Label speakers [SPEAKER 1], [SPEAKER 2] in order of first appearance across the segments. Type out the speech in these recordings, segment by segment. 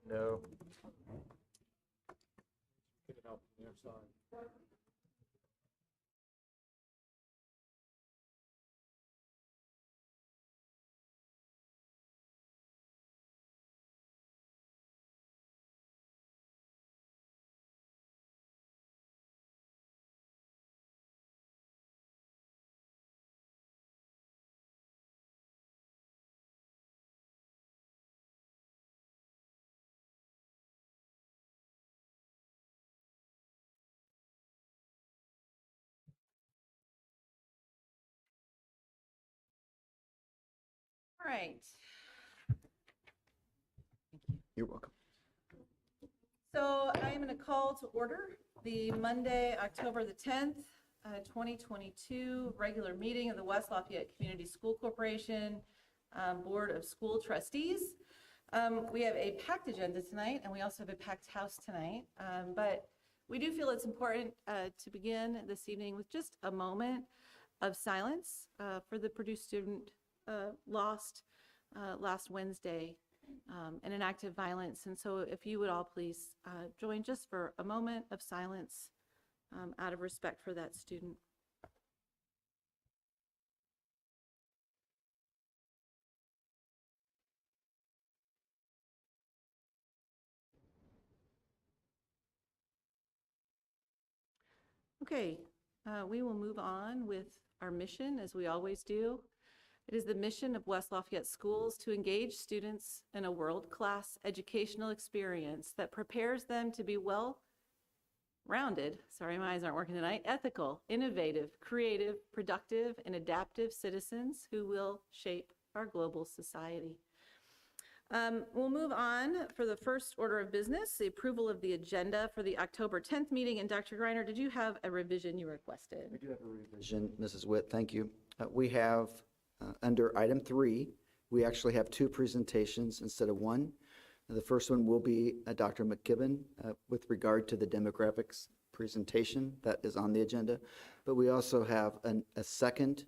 [SPEAKER 1] No.
[SPEAKER 2] All right.
[SPEAKER 1] You're welcome.
[SPEAKER 2] So I am going to call to order the Monday, October the 10th, 2022 regular meeting of the West Lafayette Community School Corporation Board of School Trustees. We have a packed agenda tonight, and we also have a packed house tonight. But we do feel it's important to begin this evening with just a moment of silence for the Purdue student lost last Wednesday in an act of violence. And so if you would all please join just for a moment of silence out of respect for that student. Okay, we will move on with our mission as we always do. It is the mission of West Lafayette Schools to engage students in a world-class educational experience that prepares them to be well-rounded, sorry, my eyes aren't working tonight, ethical, innovative, creative, productive, and adaptive citizens who will shape our global society. We'll move on for the first order of business, the approval of the agenda for the October 10th meeting. And Dr. Greiner, did you have a revision you requested?
[SPEAKER 1] We do have a revision, Mrs. Witt, thank you. We have, under item 3, we actually have 2 presentations instead of 1. The first one will be Dr. McKibben with regard to the demographics presentation that is on the agenda. But we also have a second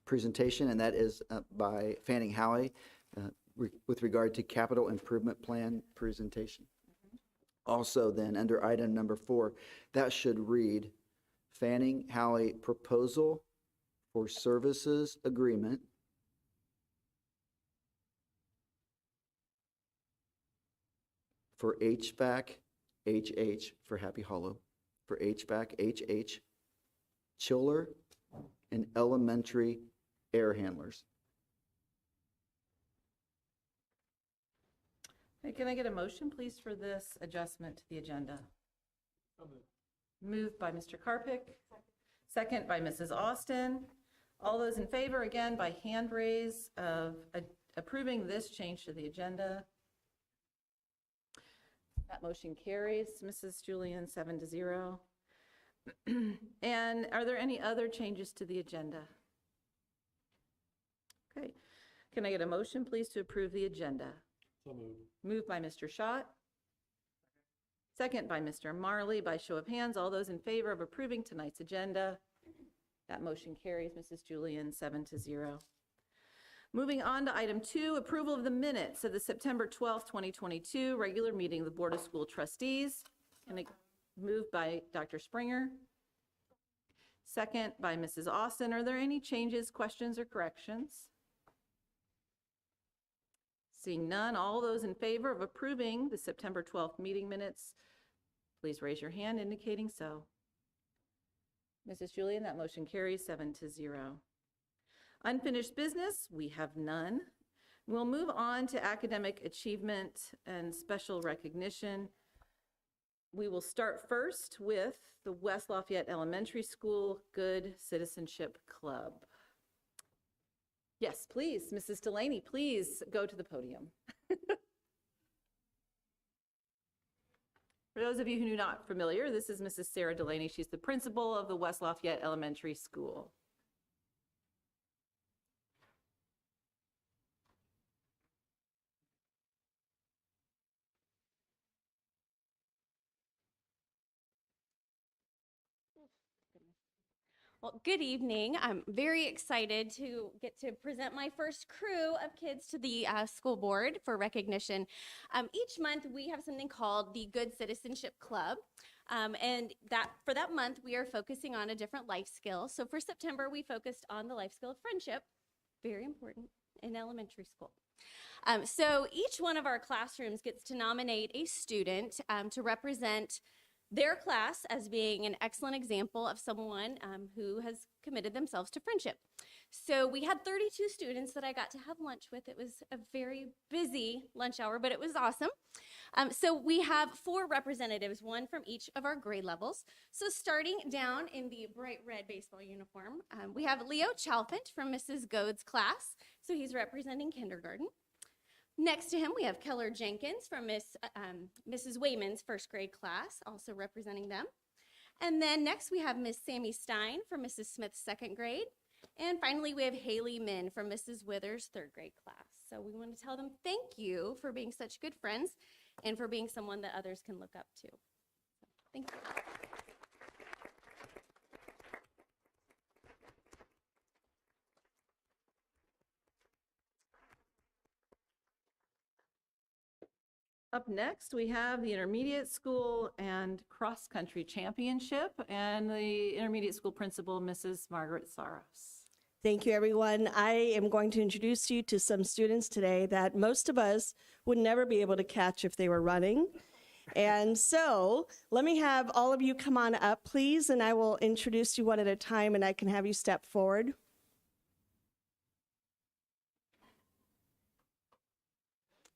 [SPEAKER 1] presentation, and that is by Fanning Howey with regard to capital improvement plan presentation. Also then, under item number 4, that should read Fanning Howey proposal for services agreement for HVAC, HH for Happy Hollow, for HVAC, HH, chiller, and elementary air handlers.
[SPEAKER 2] Hey, can I get a motion, please, for this adjustment to the agenda? Moved by Mr. Karpik, second by Mrs. Austin. All those in favor, again, by hand raise of approving this change to the agenda. That motion carries. Mrs. Julian, 7-0. And are there any other changes to the agenda? Okay. Can I get a motion, please, to approve the agenda?
[SPEAKER 3] So moved.
[SPEAKER 2] Moved by Mr. Schott. Second by Mr. Marley. By show of hands, all those in favor of approving tonight's agenda. That motion carries. Mrs. Julian, 7-0. Moving on to item 2, approval of the minutes of the September 12th, 2022 regular meeting of the Board of School Trustees. And moved by Dr. Springer. Second by Mrs. Austin. Are there any changes, questions, or corrections? Seeing none, all those in favor of approving the September 12th meeting minutes, please raise your hand indicating so. Mrs. Julian, that motion carries 7-0. Unfinished business, we have none. We'll move on to academic achievement and special recognition. We will start first with the West Lafayette Elementary School Good Citizenship Club. Yes, please, Mrs. Delaney, please go to the podium. For those of you who are not familiar, this is Mrs. Sarah Delaney. She's the principal of the West Lafayette Elementary School.
[SPEAKER 3] Well, good evening. I'm very excited to get to present my first crew of kids to the school board for recognition. Each month we have something called the Good Citizenship Club. And for that month, we are focusing on a different life skill. So for September, we focused on the life skill of friendship, very important in elementary school. So each one of our classrooms gets to nominate a student to represent their class as being an excellent example of someone who has committed themselves to friendship. So we had 32 students that I got to have lunch with. It was a very busy lunch hour, but it was awesome. So we have 4 representatives, one from each of our grade levels. So starting down in the bright red baseball uniform, we have Leo Chalfant from Mrs. Goad's class. So he's representing kindergarten. Next to him, we have Keller Jenkins from Mrs. Wayman's first grade class, also representing them. And then next we have Miss Sammy Stein from Mrs. Smith's second grade. And finally, we have Haley Min from Mrs. Withers' third grade class. So we want to tell them thank you for being such good friends and for being someone that others can look up to. So, thank you.
[SPEAKER 2] Up next, we have the intermediate school and cross-country championship and the intermediate school principal, Mrs. Margaret Saros.
[SPEAKER 4] Thank you, everyone. I am going to introduce you to some students today that most of us would never be able to catch if they were running. And so let me have all of you come on up, please, and I will introduce you one at a time, and I can have you step forward.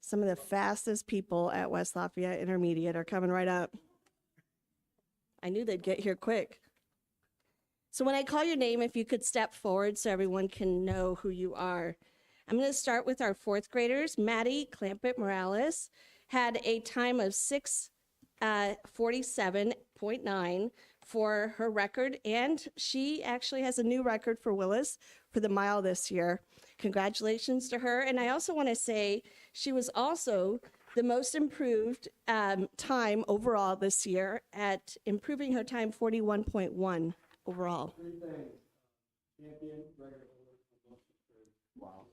[SPEAKER 4] Some of the fastest people at West Lafayette Intermediate are coming right up. I knew they'd get here quick. So when I call your name, if you could step forward so everyone can know who you are. I'm going to start with our 4th graders. Maddie Clampett Morales had a time of 6:47.9 for her record, and she actually has a new record for Willis for the mile this year. Congratulations to her. And I also want to say she was also the most improved time overall this year at improving her time 41.1 overall.
[SPEAKER 5] Champion, regular, wow.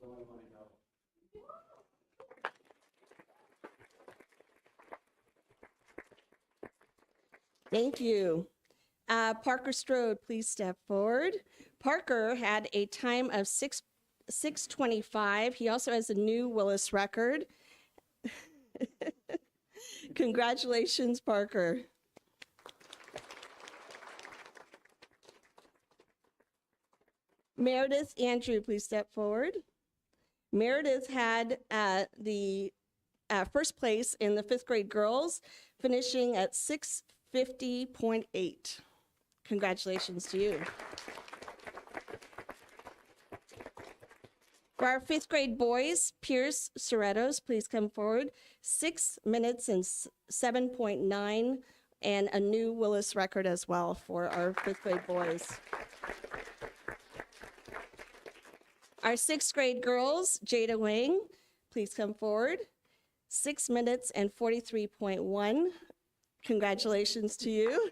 [SPEAKER 4] Thank you. Parker Strode, please step forward. Parker had a time of 6:25. He also has a new Willis record. Congratulations, Parker. Meredith Andrew, please step forward. Meredith had the first place in the 5th grade girls, finishing at 6:50.8. Congratulations to you. For our 5th grade boys, Pierce Soretos, please come forward. 6 minutes and 7.9, and a new Willis record as well for our 5th grade boys. Our 6th grade girls, Jada Wang, please come forward. 6 minutes and 43.1. Congratulations to you.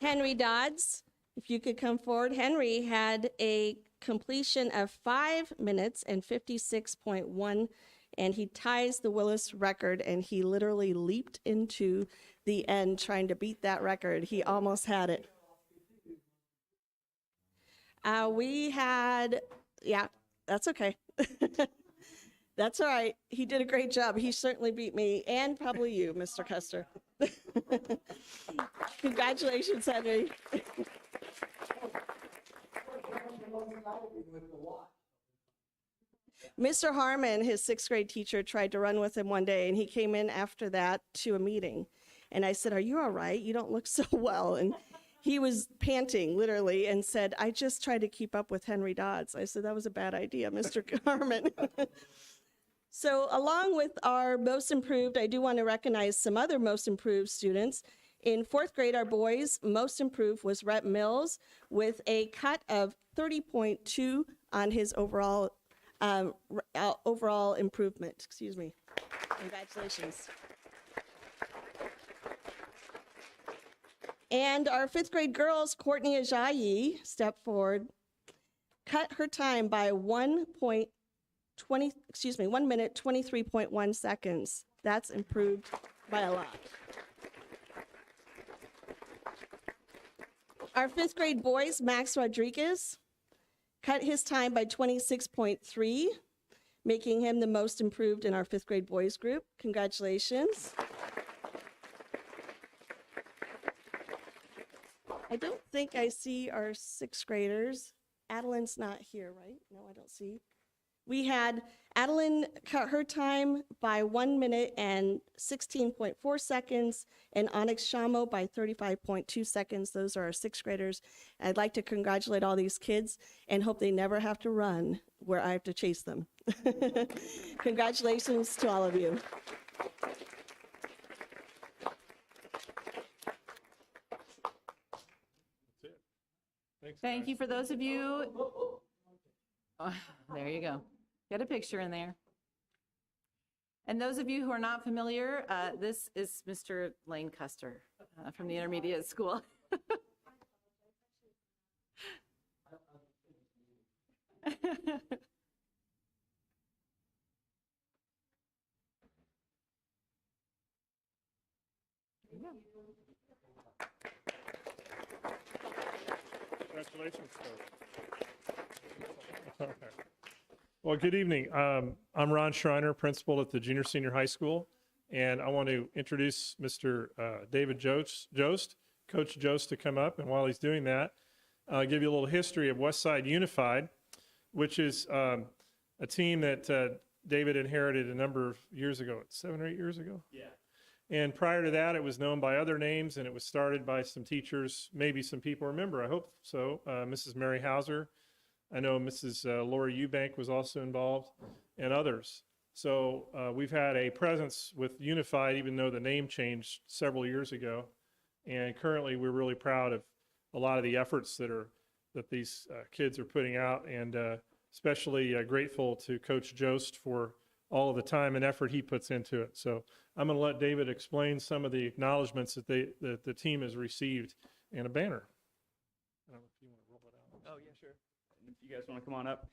[SPEAKER 4] Henry Dodds, if you could come forward. Henry had a completion of 5 minutes and 56.1, and he ties the Willis record, and he literally leaped into the end trying to beat that record. He almost had it. We had, yeah, that's okay. That's all right. He did a great job. He certainly beat me, and probably you, Mr. Custer. Congratulations, Henry. Mr. Harmon, his 6th grade teacher, tried to run with him one day, and he came in after that to a meeting. And I said, "Are you all right? You don't look so well." And he was panting, literally, and said, "I just tried to keep up with Henry Dodds." I said, "That was a bad idea, Mr. Harmon." So along with our most improved, I do want to recognize some other most improved students. In 4th grade, our boys' most improved was Rhett Mills with a cut of 30.2 on his overall improvement. Excuse me. Congratulations. And our fifth grade girls, Courtney Ajayi, step forward, cut her time by 1 minute, 23.1 seconds. That's improved by a lot. Our fifth grade boys, Max Rodriguez, cut his time by 26.3, making him the most improved in our fifth grade boys group. Congratulations. I don't think I see our sixth graders. Adeline's not here, right? No, I don't see. We had Adeline cut her time by 1 minute and 16.4 seconds, and Onyx Shamo by 35.2 seconds. Those are our sixth graders. I'd like to congratulate all these kids and hope they never have to run where I have to chase them. Congratulations to all of you.
[SPEAKER 2] Thank you for those of you. Oh, there you go. Get a picture in there. And those of you who are not familiar, this is Mr. Lane Custer from the intermediate school.
[SPEAKER 6] Congratulations, folks. Well, good evening. I'm Ron Schreiner, principal at the junior senior high school, and I want to introduce Mr. David Jost, Coach Jost, to come up. And while he's doing that, I'll give you a little history of Westside Unified, which is a team that David inherited a number of years ago, 7 or 8 years ago.
[SPEAKER 5] Yeah.
[SPEAKER 6] And prior to that, it was known by other names, and it was started by some teachers, maybe some people remember, I hope so, Mrs. Mary Hauser. I know Mrs. Laura Eubank was also involved, and others. So we've had a presence with Unified, even though the name changed several years ago. And currently, we're really proud of a lot of the efforts that these kids are putting out, and especially grateful to Coach Jost for all of the time and effort he puts into it. So I'm going to let David explain some of the acknowledgments that the team has received and a banner. I don't know if you want to roll it out.
[SPEAKER 7] Oh, yeah, sure. If you guys want to come on up.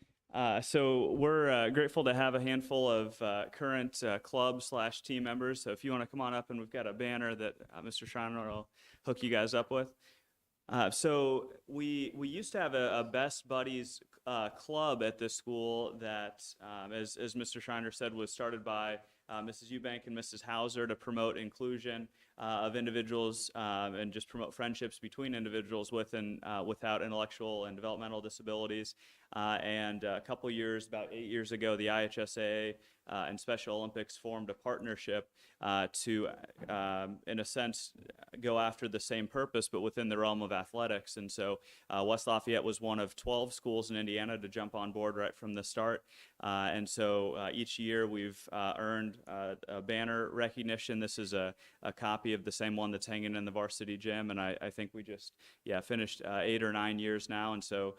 [SPEAKER 7] So we're grateful to have a handful of current club/team members. So if you want to come on up, and we've got a banner that Mr. Schreiner will hook you guys up with. So we used to have a Best Buddies club at this school that, as Mr. Schreiner said, was started by Mrs. Eubank and Mrs. Hauser to promote inclusion of individuals and just promote friendships between individuals with and without intellectual and developmental disabilities. And a couple years, about 8 years ago, the IHSA and Special Olympics formed a partnership to, in a sense, go after the same purpose, but within the realm of athletics. And so West Lafayette was one of 12 schools in Indiana to jump on board right from the start. And so each year we've earned a banner recognition. This is a copy of the same one that's hanging in the varsity gym. And I think we just, finished 8 or 9 years now. And so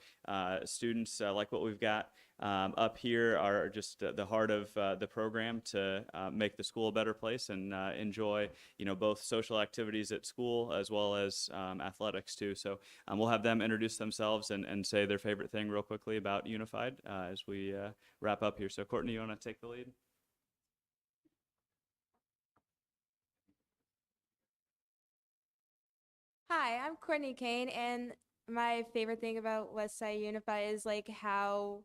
[SPEAKER 7] students like what we've got up here are just the heart of the program to make the school a better place and enjoy, both social activities at school as well as athletics too. So we'll have them introduce themselves and say their favorite thing real quickly about Unified as we wrap up here. So Courtney, you want to take the lead?
[SPEAKER 8] Hi, I'm Courtney Kane, and my favorite thing about Westside Unify is like how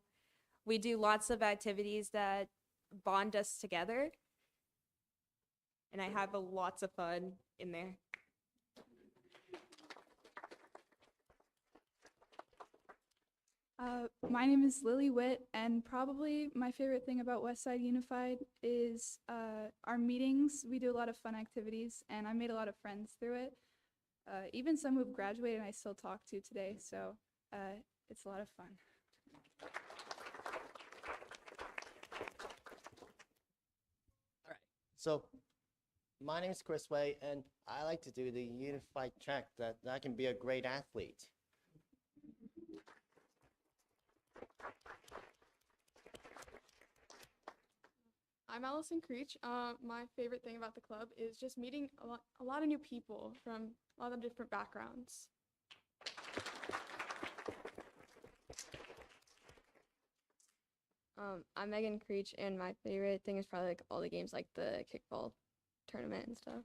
[SPEAKER 8] we do lots of activities that bond us together, and I have lots of fun in there.
[SPEAKER 9] My name is Lily Witt, and probably my favorite thing about Westside Unified is our meetings. We do a lot of fun activities, and I made a lot of friends through it. Even some who've graduated and I still talk to today, so it's a lot of fun.
[SPEAKER 10] All right, so my name is Chris Way, and I like to do the unified track that I can be a great athlete.
[SPEAKER 9] I'm Allison Creech. My favorite thing about the club is just meeting a lot of new people from a lot of different backgrounds.
[SPEAKER 11] I'm Megan Creech, and my favorite thing is probably like all the games, like the kickball tournament and stuff.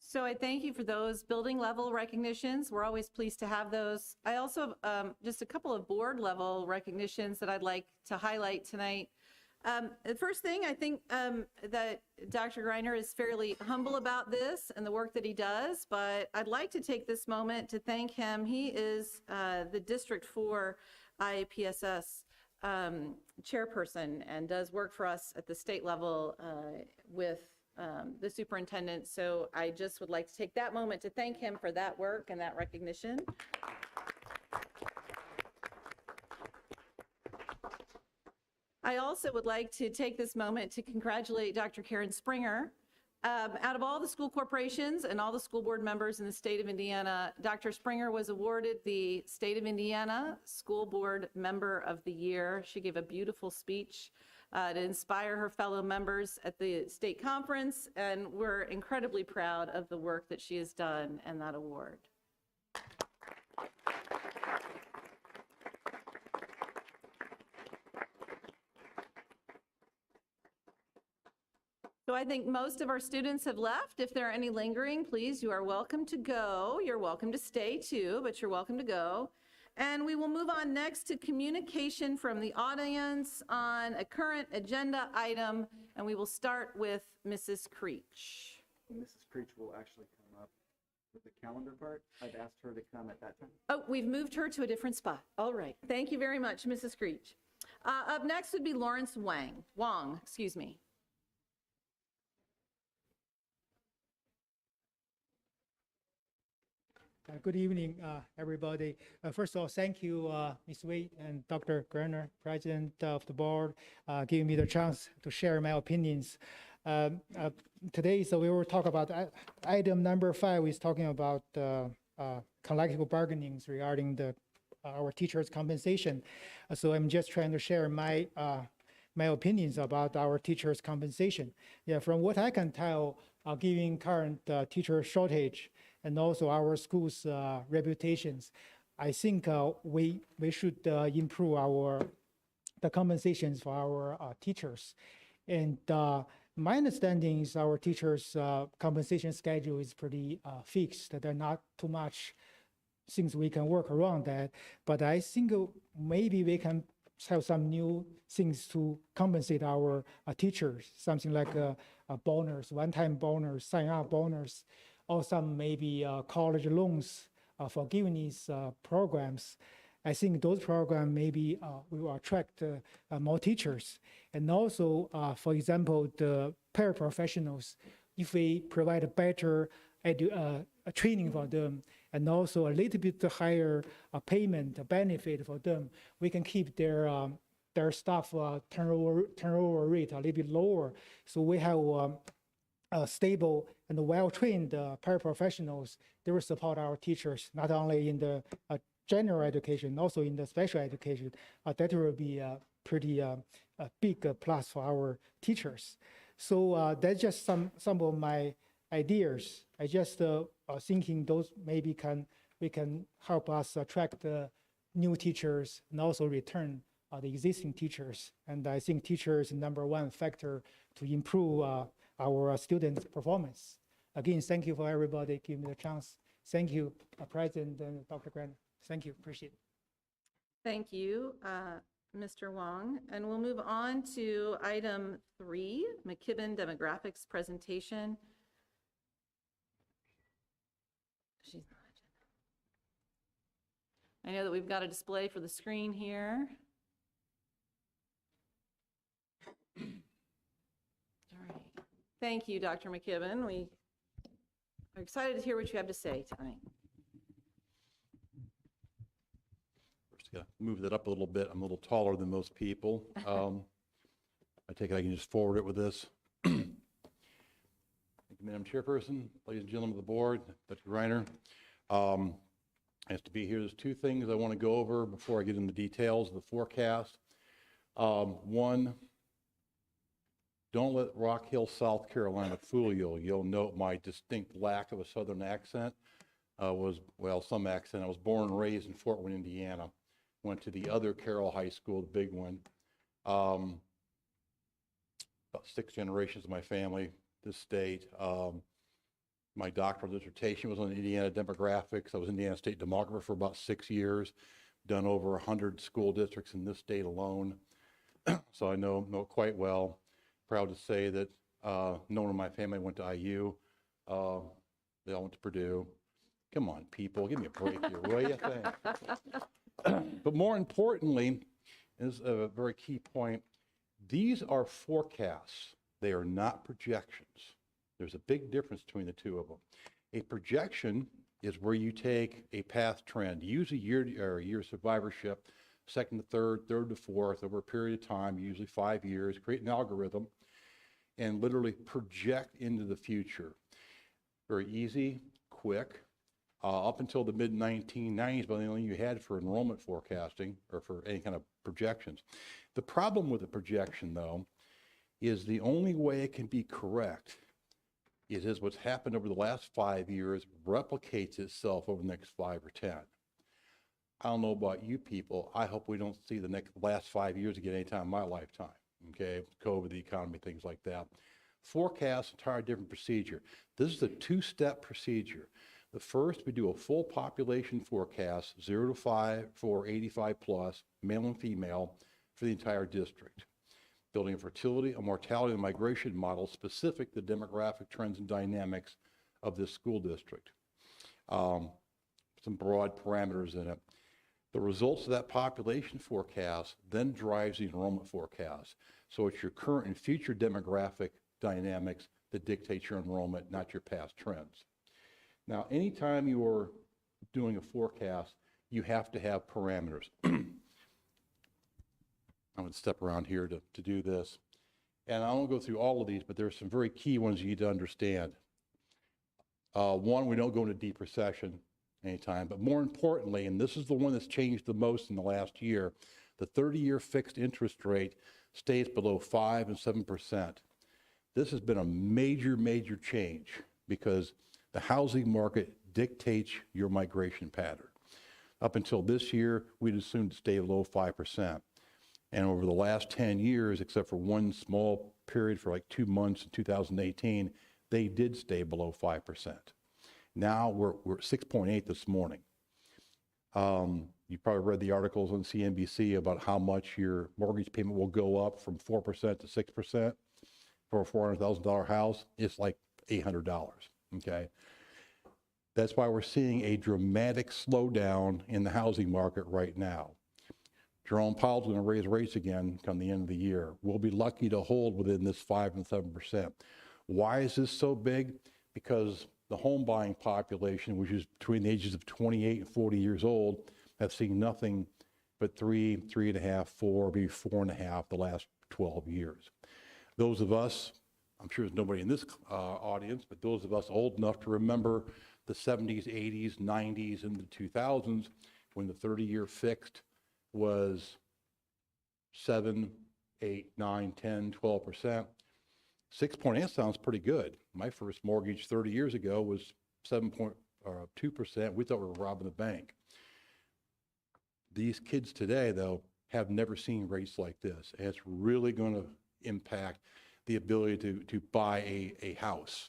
[SPEAKER 2] So I thank you for those building level recognitions. We're always pleased to have those. I also have just a couple of board level recognitions that I'd like to highlight tonight. The first thing, I think that Dr. Greiner is fairly humble about this and the work that he does, but I'd like to take this moment to thank him. He is the District 4 IAPSS chairperson and does work for us at the state level with the superintendent. So I just would like to take that moment to thank him for that work and that recognition. I also would like to take this moment to congratulate Dr. Karen Springer. Out of all the school corporations and all the school board members in the state of Indiana, Dr. Springer was awarded the State of Indiana School Board Member of the Year. She gave a beautiful speech to inspire her fellow members at the state conference, and we're incredibly proud of the work that she has done and that award. So I think most of our students have left. If there are any lingering, please, you are welcome to go. You're welcome to stay too, but you're welcome to go. And we will move on next to communication from the audience on a current agenda item, and we will start with Mrs. Creech.
[SPEAKER 1] Mrs. Creech will actually come up with the calendar part. I've asked her to come at that time.
[SPEAKER 2] Oh, we've moved her to a different spot. All right. Thank you very much, Mrs. Creech. Up next would be Lawrence Wong, excuse me.
[SPEAKER 5] Good evening, everybody. First of all, thank you, Ms. Wade and Dr. Greiner, President of the board, giving me the chance to share my opinions. Today, so we will talk about item number 5 is talking about collective bargaining regarding our teachers' compensation. So I'm just trying to share my opinions about our teachers' compensation. Yeah, from what I can tell, given current teacher shortage, and also our school's reputations, I think we should improve the compensations for our teachers. And my understanding is our teachers' compensation schedule is pretty fixed. There are not too much things we can work around that. But I think maybe we can have some new things to compensate our teachers, something like a bonus, one-time bonus, sign-up bonus, or some maybe college loans forgiveness programs. I think those programs maybe will attract more teachers. And also, for example, the paraprofessionals, if we provide a better training for them, and also a little bit higher payment benefit for them, we can keep their staff turnover rate a little bit lower. So we have stable and well-trained paraprofessionals. They will support our teachers, not only in the general education, also in the special education. That will be a pretty big plus for our teachers. So that's just some of my ideas. I just thinking those maybe we can help us attract new teachers and also return the existing teachers. And I think teachers is number one factor to improve our students' performance. Again, thank you for everybody giving me the chance. Thank you, President and Dr. Grant. Thank you, appreciate it.
[SPEAKER 2] Thank you, Mr. Wong. And we'll move on to item 3, McKibben demographics presentation. I know that we've got a display for the screen here. All right. Thank you, Dr. McKibben. We are excited to hear what you have to say tonight.
[SPEAKER 12] Just gotta move that up a little bit. I'm a little taller than most people. I take it I can just forward it with this. Thank you, Madam Chairperson, ladies and gentlemen of the board, Dr. Reiner. Nice to be here. There's two things I want to go over before I get into the details of the forecast. One, don't let Rock Hill, South Carolina fool you. You'll note my distinct lack of a Southern accent. Some accent. I was born and raised in Fort Wayne, Indiana. Went to the other Carroll High School, the big one. About 6 generations of my family, this state. My doctoral dissertation was on Indiana demographics. I was Indiana State demographer for about 6 years. Done over 100 school districts in this state alone. So I know it quite well. Proud to say that no one in my family went to IU. They all went to Purdue. Come on, people, give me a break here. What do you think? But more importantly, is a very key point. These are forecasts. They are not projections. There's a big difference between the two of them. A projection is where you take a path trend, use a year survivorship, second to third, third to fourth, over a period of time, usually 5 years, create an algorithm, and literally project into the future. Very easy, quick. Up until the mid-1990s, about the only thing you had for enrollment forecasting or for any kind of projections. The problem with a projection, though, is the only way it can be correct is what's happened over the last 5 years replicates itself over the next 5 or 10. I don't know about you people. I hope we don't see the last 5 years again anytime in my lifetime. Okay, COVID, the economy, things like that. Forecast, entirely different procedure. This is a 2-step procedure. The first, we do a full population forecast, 0 to 5 for 85 plus, male and female, for the entire district. Building a fertility, a mortality, and migration model specific to demographic trends and dynamics of this school district. Some broad parameters in it. The results of that population forecast then drives the enrollment forecast. So it's your current and future demographic dynamics that dictate your enrollment, not your past trends. Now, anytime you're doing a forecast, you have to have parameters. I'm going to step around here to do this. And I won't go through all of these, but there's some very key ones you need to understand. One, we don't go into deep recession anytime, but more importantly, and this is the one that's changed the most in the last year, the 30-year fixed interest rate stays below 5 and 7%. This has been a major, major change because the housing market dictates your migration pattern. Up until this year, we'd assumed to stay below 5%. And over the last 10 years, except for one small period for like 2 months in 2018, they did stay below 5%. Now we're at 6.8 this morning. You probably read the articles on CNBC about how much your mortgage payment will go up from 4% to 6% for a $400,000 house. It's like $800, okay? That's why we're seeing a dramatic slowdown in the housing market right now. Jerome Powell's going to raise rates again come the end of the year. We'll be lucky to hold within this 5 and 7%. Why is this so big? Because the home buying population, which is between the ages of 28 and 40 years old, have seen nothing but 3, 3.5, 4, maybe 4.5 the last 12 years. Those of us, I'm sure there's nobody in this audience, but those of us old enough to remember the 70s, 80s, 90s, and the 2000s, when the 30-year fixed was 7, 8, 9, 10, 12%. 6.8 sounds pretty good. My first mortgage 30 years ago was 7.2%. We thought we were robbing the bank. These kids today, though, have never seen rates like this. And it's really going to impact the ability to buy a house,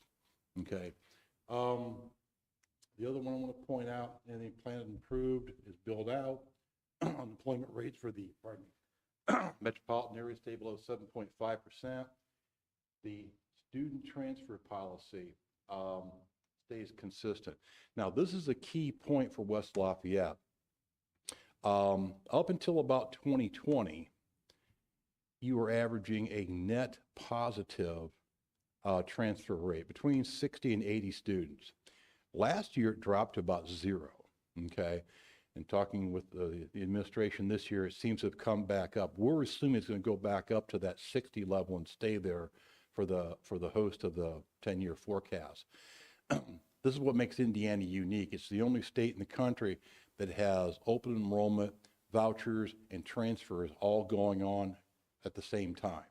[SPEAKER 12] okay? The other one I want to point out, and the plan improved, is build out. Unemployment rates for the metropolitan area stay below 7.5%. The student transfer policy stays consistent. Now, this is a key point for West Lafayette. Up until about 2020, you were averaging a net positive transfer rate between 60 and 80 students. Last year, it dropped to about 0, okay? And talking with the administration this year, it seems to have come back up. We're assuming it's going to go back up to that 60 level and stay there for the host of the 10-year forecast. This is what makes Indiana unique. It's the only state in the country that has open enrollment, vouchers, and transfers all going on at the same time.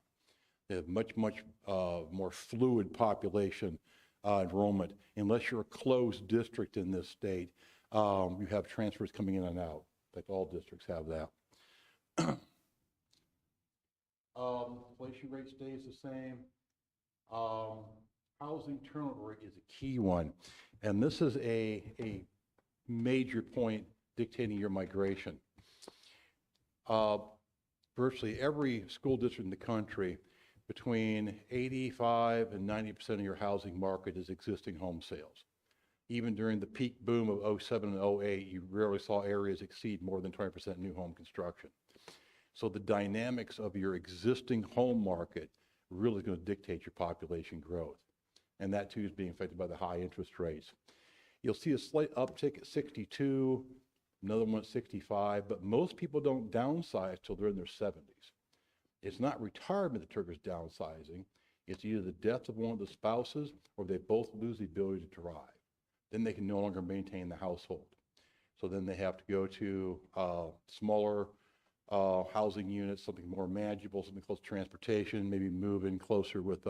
[SPEAKER 12] They have much more fluid population enrollment. Unless you're a closed district in this state, you have transfers coming in and out. Like all districts have that. Inflation rate stays the same. Housing turnover rate is a key one. And this is a major point dictating your migration. Virtually every school district in the country, between 85 and 90% of your housing market is existing home sales. Even during the peak boom of 07 and 08, you rarely saw areas exceed more than 20% new home construction. So the dynamics of your existing home market really is going to dictate your population growth. And that too is being affected by the high interest rates. You'll see a slight uptick at 62, another one at 65, but most people don't downsize till they're in their 70s. It's not retirement that triggers downsizing. It's either the death of one of the spouses or they both lose the ability to drive. Then they can no longer maintain the household. So then they have to go to smaller housing units, something more manageable, something close to transportation, maybe move in closer with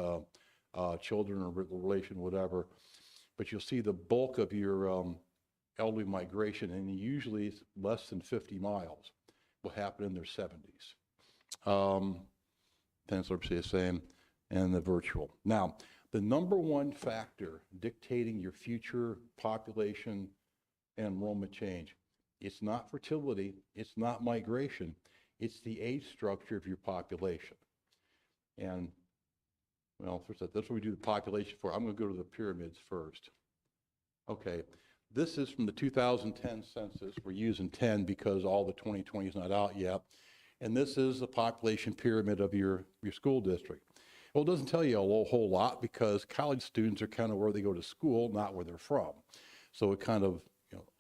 [SPEAKER 12] children or relation, whatever. But you'll see the bulk of your elderly migration, and usually it's less than 50 miles, will happen in their 70s. Tends to be the same, and the virtual. Now, the number one factor dictating your future population and enrollment change, it's not fertility, it's not migration, it's the age structure of your population. And, well, first, that's what we do the population for. I'm going to go to the pyramids first. Okay, this is from the 2010 census. We're using 10 because all the 2020 is not out yet. And this is the population pyramid of your school district. Well, it doesn't tell you a whole lot because college students are kind of where they go to school, not where they're from. So it kind of,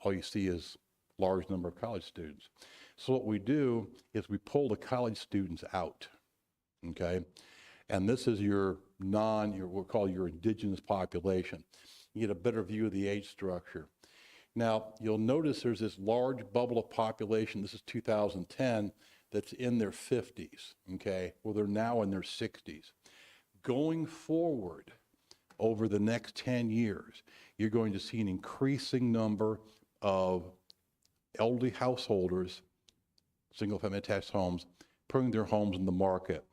[SPEAKER 12] all you see is large number of college students. So what we do is we pull the college students out, okay? And this is your we'll call your indigenous population. You get a better view of the age structure. Now, you'll notice there's this large bubble of population, this is 2010, that's in their 50s, okay? Well, they're now in their 60s. Going forward, over the next 10 years, you're going to see an increasing number of elderly householders, single-family attached homes, putting their homes in the market.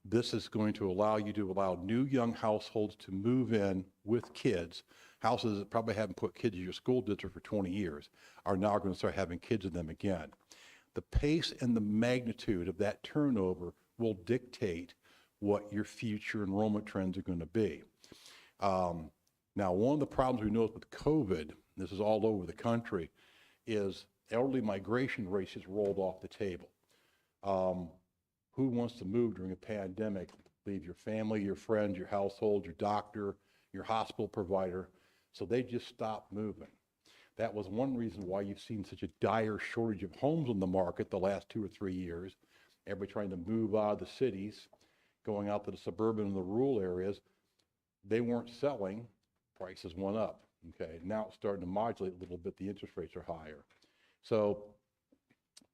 [SPEAKER 12] This is going to allow you to allow new young households to move in with kids. Houses that probably haven't put kids in your school district for 20 years are now going to start having kids in them again. The pace and the magnitude of that turnover will dictate what your future enrollment trends are going to be. Now, one of the problems we noticed with COVID, this is all over the country, is elderly migration rates just rolled off the table. Who wants to move during a pandemic? Leave your family, your friends, your household, your doctor, your hospital provider. So they just stopped moving. That was one reason why you've seen such a dire shortage of homes on the market the last 2 or 3 years. Everybody trying to move out of the cities, going out to the suburban and the rural areas. They weren't selling, prices went up, okay? Now it's starting to modulate a little bit, the interest rates are higher. So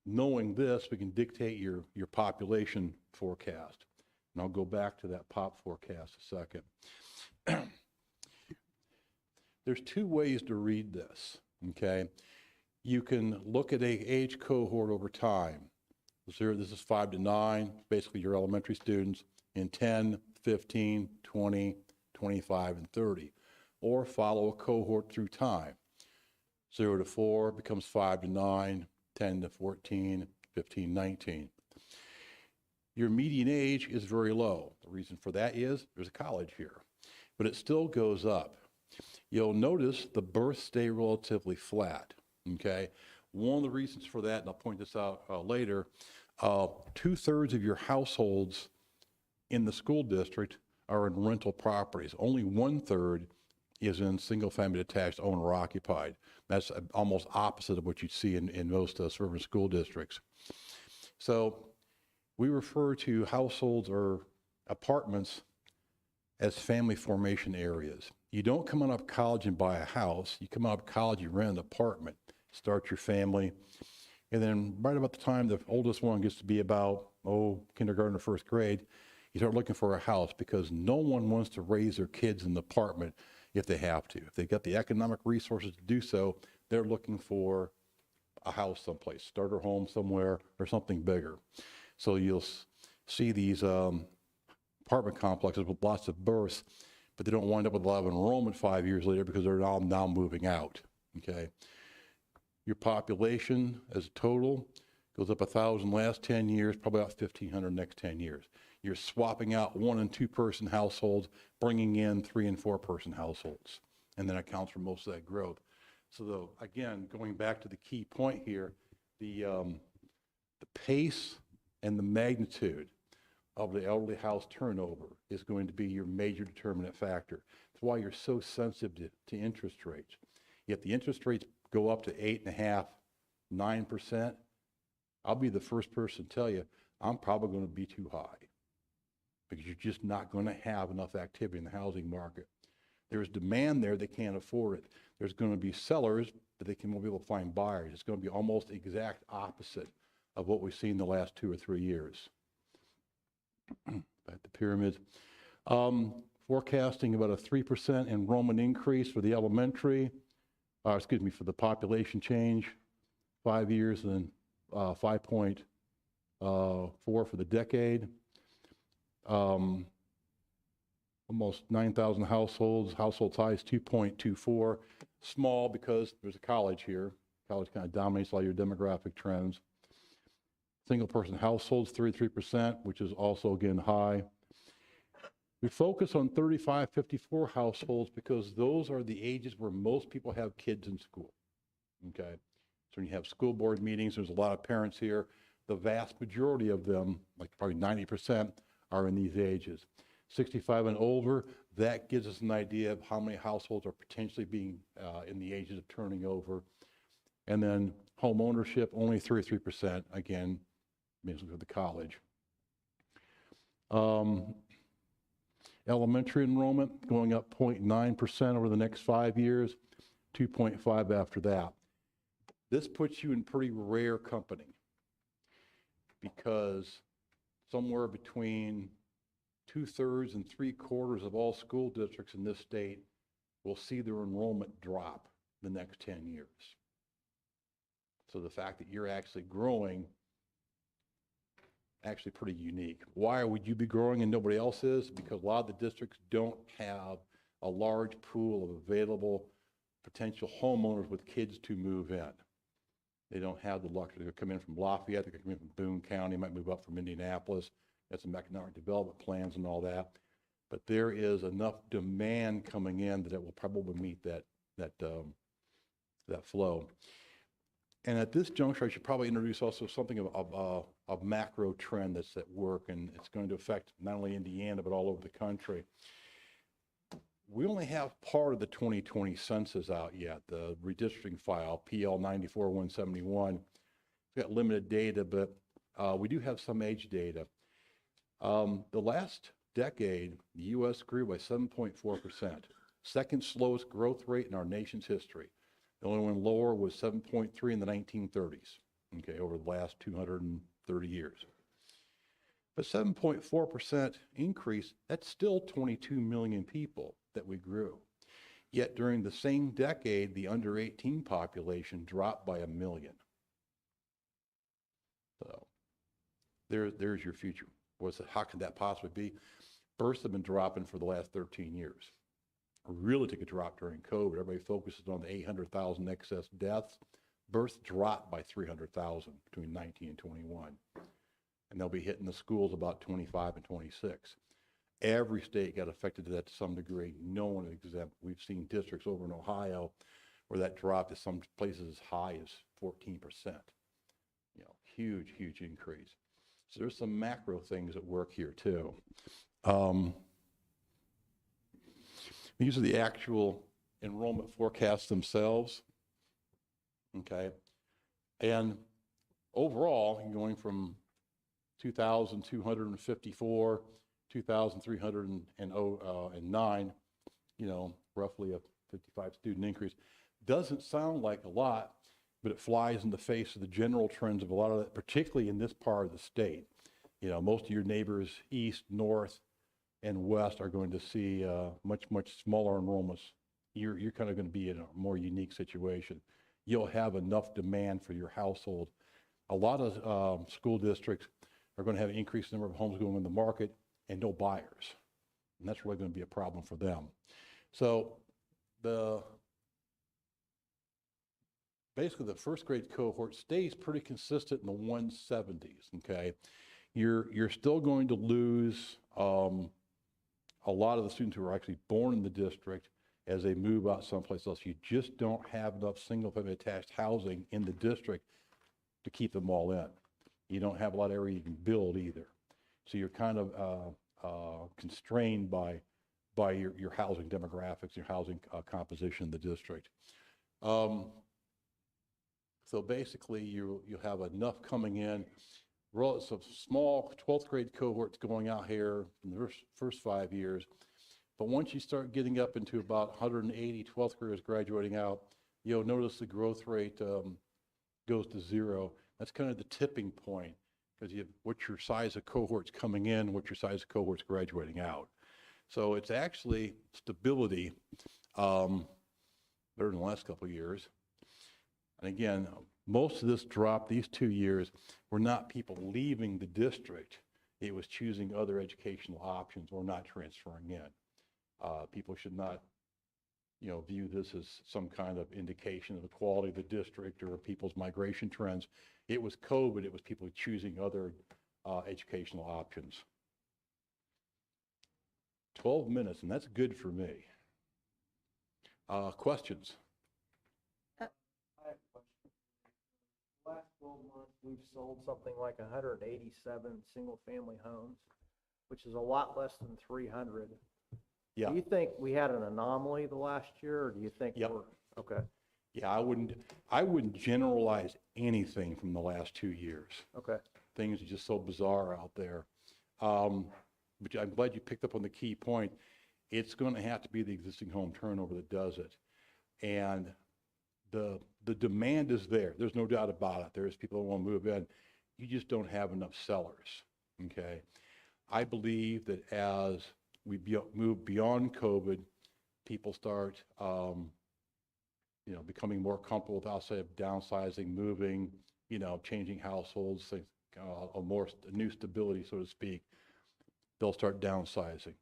[SPEAKER 12] knowing this, we can dictate your population forecast. And I'll go back to that pop forecast a second. There's 2 ways to read this, okay? You can look at an age cohort over time. This is 5 to 9, basically your elementary students, in 10, 15, 20, 25, and 30. Or follow a cohort through time. 0 to 4 becomes 5 to 9, 10 to 14, 15, 19. Your median age is very low. The reason for that is there's a college here, but it still goes up. You'll notice the births stay relatively flat, okay? One of the reasons for that, and I'll point this out later, 2/3 of your households in the school district are in rental properties. Only 1/3 is in single-family detached owner occupied. That's almost opposite of what you see in most suburban school districts. So we refer to households or apartments as family formation areas. You don't come out of college and buy a house. You come out of college, you rent an apartment, start your family, and then right about the time the oldest one gets to be about, kindergarten or first grade, you start looking for a house because no one wants to raise their kids in an apartment if they have to. If they've got the economic resources to do so, they're looking for a house someplace, starter home somewhere or something bigger. So you'll see these apartment complexes with lots of births, but they don't wind up with a lot of enrollment 5 years later because they're now moving out, okay? Your population as a total goes up 1,000 last 10 years, probably about 1,500 next 10 years. You're swapping out 1- and 2-person households, bringing in 3- and 4-person households, and that accounts for most of that growth. So again, going back to the key point here, the pace and the magnitude of the elderly house turnover is going to be your major determinant factor. That's why you're so sensitive to interest rates. If the interest rates go up to 8.5%, 9%, I'll be the first person to tell you, I'm probably going to be too high because you're just not going to have enough activity in the housing market. There's demand there, they can't afford it. There's going to be sellers, but they won't be able to find buyers. It's going to be almost the exact opposite of what we've seen the last 2 or 3 years. Back to pyramids. Forecasting about a 3% enrollment increase for the elementary, for the population change, 5 years, and then 5.4 for the decade. Almost 9,000 households, household size 2.24. Small because there's a college here. College kind of dominates all your demographic trends. Single person households, 33%, which is also again high. We focus on 35-54 households because those are the ages where most people have kids in school, okay? So when you have school board meetings, there's a lot of parents here. The vast majority of them, like probably 90%, are in these ages. 65 and older, that gives us an idea of how many households are potentially being in the ages of turning over. And then home ownership, only 33%, again, mainly for the college. Elementary enrollment going up 0.9% over the next 5 years, 2.5 after that. This puts you in pretty rare company because somewhere between 2/3 and 3/4 of all school districts in this state will see their enrollment drop the next 10 years. So the fact that you're actually growing, actually pretty unique. Why would you be growing and nobody else is? Because a lot of the districts don't have a large pool of available potential homeowners with kids to move in. They don't have the luxury to come in from Lafayette, they could come in from Boone County, might move up from Indianapolis, got some economic development plans and all that. But there is enough demand coming in that it will probably meet that flow. And at this juncture, I should probably introduce also something of a macro trend that's at work, and it's going to affect not only Indiana, but all over the country. We only have part of the 2020 census out yet, the redistricting file, PL 94-171. We've got limited data, but we do have some age data. The last decade, the U.S. grew by 7.4%, second slowest growth rate in our nation's history. The only one lower was 7.3 in the 1930s, okay, over the last 230 years. But 7.4% increase, that's still 22 million people that we grew. Yet during the same decade, the under 18 population dropped by 1 million. So there's your future. How could that possibly be? Births have been dropping for the last 13 years. Really took a drop during COVID. Everybody focuses on the 800,000 excess deaths. Births dropped by 300,000 between 19 and 21. And they'll be hitting the schools about 25 and 26. Every state got affected to that to some degree. No one is exempt. We've seen districts over in Ohio where that dropped to some places as high as 14%. Huge, huge increase. So there's some macro things at work here too. These are the actual enrollment forecasts themselves. Okay. And overall, going from 2,254, 2,309, roughly a 55 student increase. Doesn't sound like a lot, but it flies in the face of the general trends of a lot of that, particularly in this part of the state. Most of your neighbors east, north, and west are going to see much, much smaller enrollments. You're kind of going to be in a more unique situation. You'll have enough demand for your household. A lot of school districts are going to have an increased number of homes going in the market and no buyers. And that's really going to be a problem for them. So basically the first grade cohort stays pretty consistent in the 170s, okay? You're still going to lose a lot of the students who are actually born in the district as they move out someplace else. You just don't have enough single-family attached housing in the district to keep them all in. You don't have a lot of area you can build either. So you're kind of constrained by your housing demographics, your housing composition in the district. So basically, you'll have enough coming in. So small 12th grade cohorts going out here in the first 5 years. But once you start getting up into about 180 12th graders graduating out, you'll notice the growth rate goes to zero. That's kind of the tipping point, because you have what's your size of cohorts coming in, what's your size of cohorts graduating out. So it's actually stability, better than the last couple of years. And again, most of this drop, these 2 years, were not people leaving the district. It was choosing other educational options or not transferring in. People should not, view this as some kind of indication of the quality of the district or people's migration trends. It was COVID. It was people choosing other educational options. 12 minutes, and that's good for me. Questions?
[SPEAKER 13] I have a question. Last 12 months, we've sold something like 187 single-family homes, which is a lot less than 300.
[SPEAKER 12] Yeah.
[SPEAKER 13] Do you think we had an anomaly the last year, or do you think
[SPEAKER 12] Yep.
[SPEAKER 13] we're okay?
[SPEAKER 12] Yeah, I wouldn't generalize anything from the last 2 years.
[SPEAKER 13] Okay.
[SPEAKER 12] Things are just so bizarre out there. But I'm glad you picked up on the key point. It's going to have to be the existing home turnover that does it. And the demand is there. There's no doubt about it. There's people that want to move in. You just don't have enough sellers, okay? I believe that as we move beyond COVID, people start, becoming more comfortable with outside of downsizing, moving, changing households, things, a new stability, so to speak. They'll start downsizing.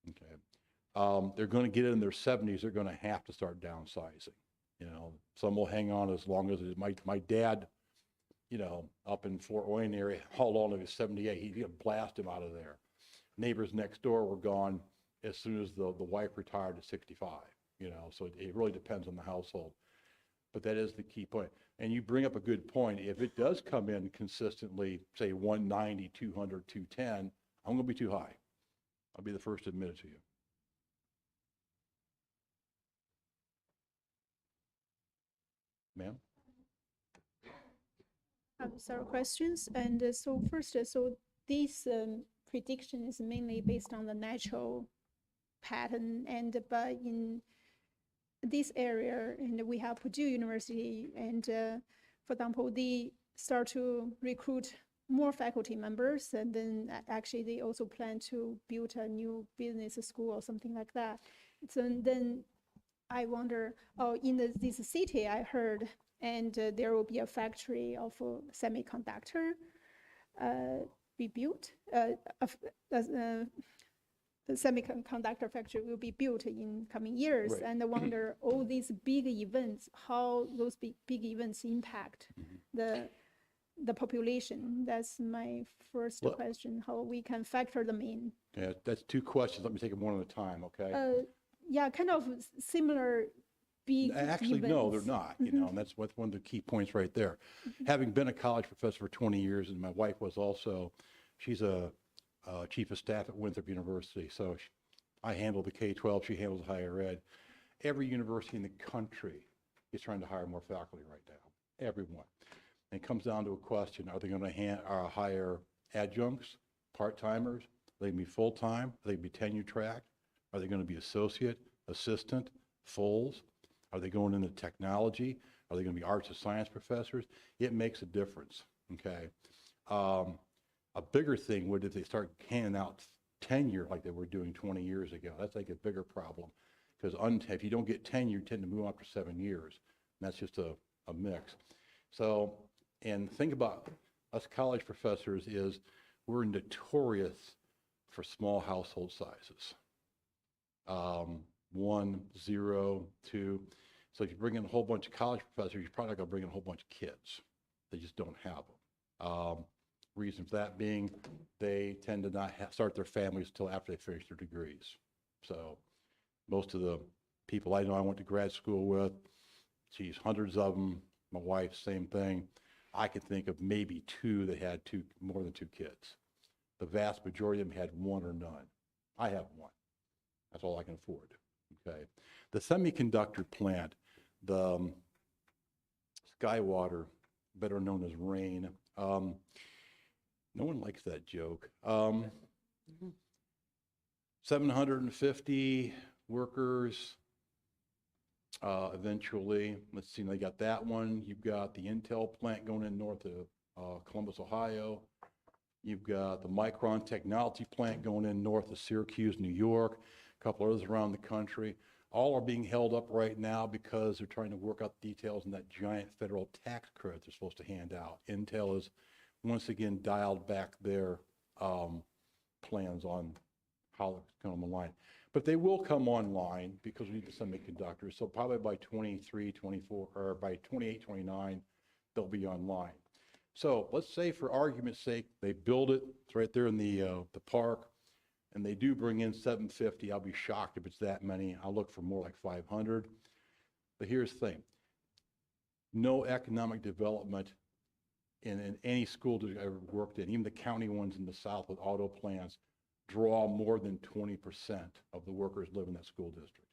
[SPEAKER 12] Okay, they're going to get in their 70s. They're going to have to start downsizing. Some will hang on as long as it. My dad, up in Fort Wayne area, how long he was 78? He blasted him out of there. Neighbors next door were gone as soon as the wife retired at 65. So it really depends on the household. But that is the key point. And you bring up a good point. If it does come in consistently, say 190, 200, 210, I'm going to be too high. I'll be the first to admit it to you. Ma'am?
[SPEAKER 14] I have several questions. And so first, so this prediction is mainly based on the natural pattern. But in this area, and we have Purdue University, and for example, they start to recruit more faculty members, and then actually they also plan to build a new business school or something like that. So then I wonder, in this city I heard, and there will be a factory of semiconductor be built. The semiconductor factory will be built in coming years,
[SPEAKER 12] Right.
[SPEAKER 14] And I wonder all these big events, how those big events impact the population. That's my first question, how we can factor them in.
[SPEAKER 12] Yeah, that's two questions. Let me take them one at a time, okay?
[SPEAKER 14] Yeah, kind of similar big
[SPEAKER 12] Actually, no, they're
[SPEAKER 14] events.
[SPEAKER 12] not, you know, and that's one of the key points right there. Having been a college professor for 20 years, and my wife was also, she's a chief of staff at Winthrop University, so I handle the K-12, she handles higher ed. Every university in the country is trying to hire more faculty right now, everyone. And it comes down to a question, are they going to hire adjuncts, part-timers? Are they going to be full-time? Are they going to be tenure-tracked? Are they going to be associate, assistant, fulls? Are they going into technology? Are they going to be arts and science professors? It makes a difference, okay? A bigger thing would if they start handing out tenure like they were doing 20 years ago. That's like a bigger problem, because if you don't get tenure, you tend to move on after 7 years. And that's just a mix. So, and think about us college professors is we're notorious for small household sizes. 1, 0, 2. So if you bring in a whole bunch of college professors, you're probably not going to bring in a whole bunch of kids. They just don't have them. Reason for that being they tend to not start their families until after they finish their degrees. So most of the people I know I went to grad school with, geez, hundreds of them. My wife, same thing. I could think of maybe 2 that had more than 2 kids. The vast majority of them had 1 or none. I have 1. That's all I can afford, okay? The semiconductor plant, the Skywater, better known as RAIN, no one likes that joke. 750 workers, eventually. Let's see, they got that one. You've got the Intel plant going in north of Columbus, Ohio. You've got the Micron technology plant going in north of Syracuse, New York. A couple others around the country. All are being held up right now because they're trying to work out the details on that giant federal tax credit they're supposed to hand out. Intel has once again dialed back their plans on how it's going to come online. But they will come online because we need the semiconductors. So probably by 23, 24, or by 28, 29, they'll be online. So let's say for argument's sake, they build it. It's right there in the park. And they do bring in 750. I'll be shocked if it's that many. I'll look for more like 500. But here's the thing. No economic development in any school district I've ever worked in, even the county ones in the South with auto plants, draw more than 20% of the workers live in that school district.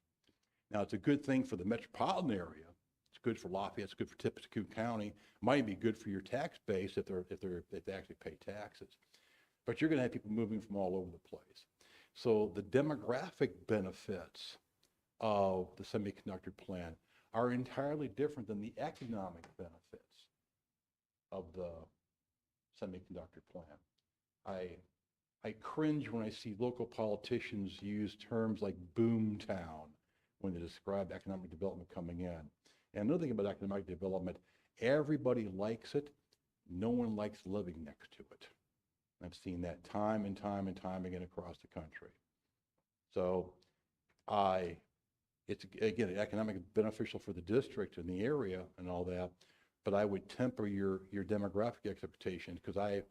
[SPEAKER 12] Now, it's a good thing for the metropolitan area. It's good for Lafayette. It's good for Tippecanoe County. It might be good for your tax base if they actually pay taxes. But you're going to have people moving from all over the place. So the demographic benefits of the semiconductor plant are entirely different than the economic benefits of the semiconductor plant. I cringe when I see local politicians use terms like boom town when they describe economic development coming in. And another thing about economic development, everybody likes it. No one likes living next to it. I've seen that time and time and time again across the country. So it's, again, economically beneficial for the district and the area and all that, but I would temper your demographic expectations because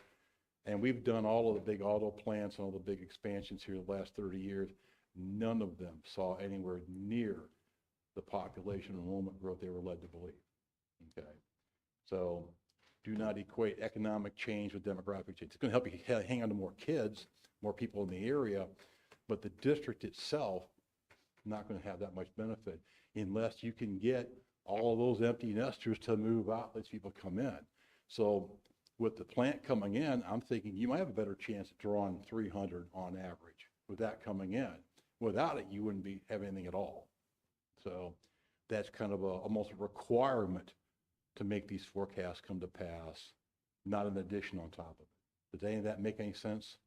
[SPEAKER 12] and we've done all of the big auto plants and all the big expansions here the last 30 years. None of them saw anywhere near the population enrollment growth they were led to believe, okay? So do not equate economic change with demographic change. It's going to help you hang on to more kids, more people in the area, but the district itself not going to have that much benefit unless you can get all of those empty nesters to move out, let people come in. So with the plant coming in, I'm thinking you might have a better chance of drawing 300 on average with that coming in. Without it, you wouldn't have anything at all. So that's kind of almost a requirement to make these forecasts come to pass, not an addition on top of it. Does any of that make any sense?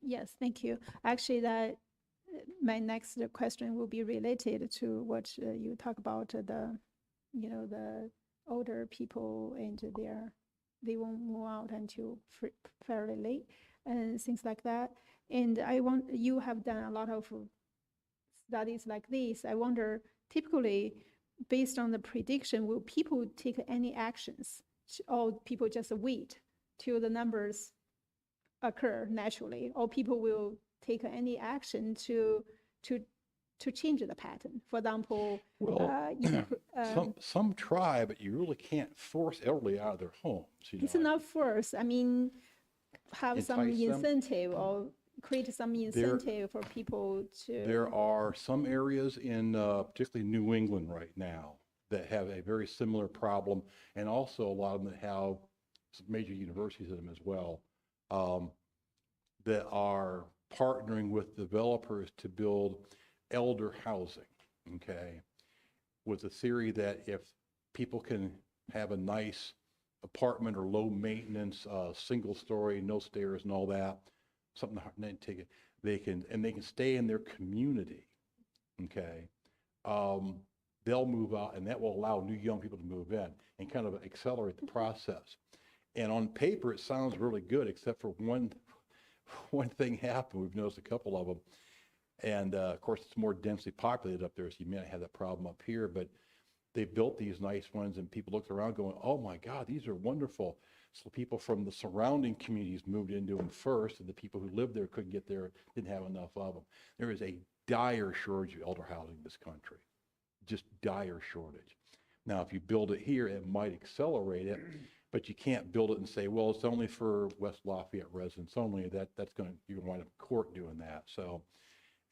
[SPEAKER 14] Yes, thank you. Actually, my next question will be related to what you talk about, the older people and they won't move out until fairly late and things like that. And you have done a lot of studies like this. I wonder, typically, based on the prediction, will people take any actions or people just wait till the numbers occur naturally, or people will take any action to to change the pattern. For example,
[SPEAKER 12] Well, some try, but you really can't force elderly out of their homes.
[SPEAKER 14] it's not force. I mean, have some
[SPEAKER 12] Entice them.
[SPEAKER 14] incentive or create some incentive for people to.
[SPEAKER 12] There are some areas in particularly New England right now that have a very similar problem, and also a lot of them that have some major universities in them as well, that are partnering with developers to build elder housing, okay, with the theory that if people can have a nice apartment or low maintenance, single story, no stairs and all that, something to take it, they can stay in their community, okay, they'll move out, and that will allow new young people to move in and kind of accelerate the process. And on paper, it sounds really good, except for one thing happened. We've noticed a couple of them. And of course, it's more densely populated up there, so you may not have that problem up here, but they built these nice ones and people looked around going, oh my God, these are wonderful. So people from the surrounding communities moved into them first, and the people who lived there couldn't get there, didn't have enough of them. There is a dire shortage of elder housing in this country, just dire shortage. Now, if you build it here, it might accelerate it, but you can't build it and say, well, it's only for West Lafayette residents only. You're going to wind up in court doing that. So,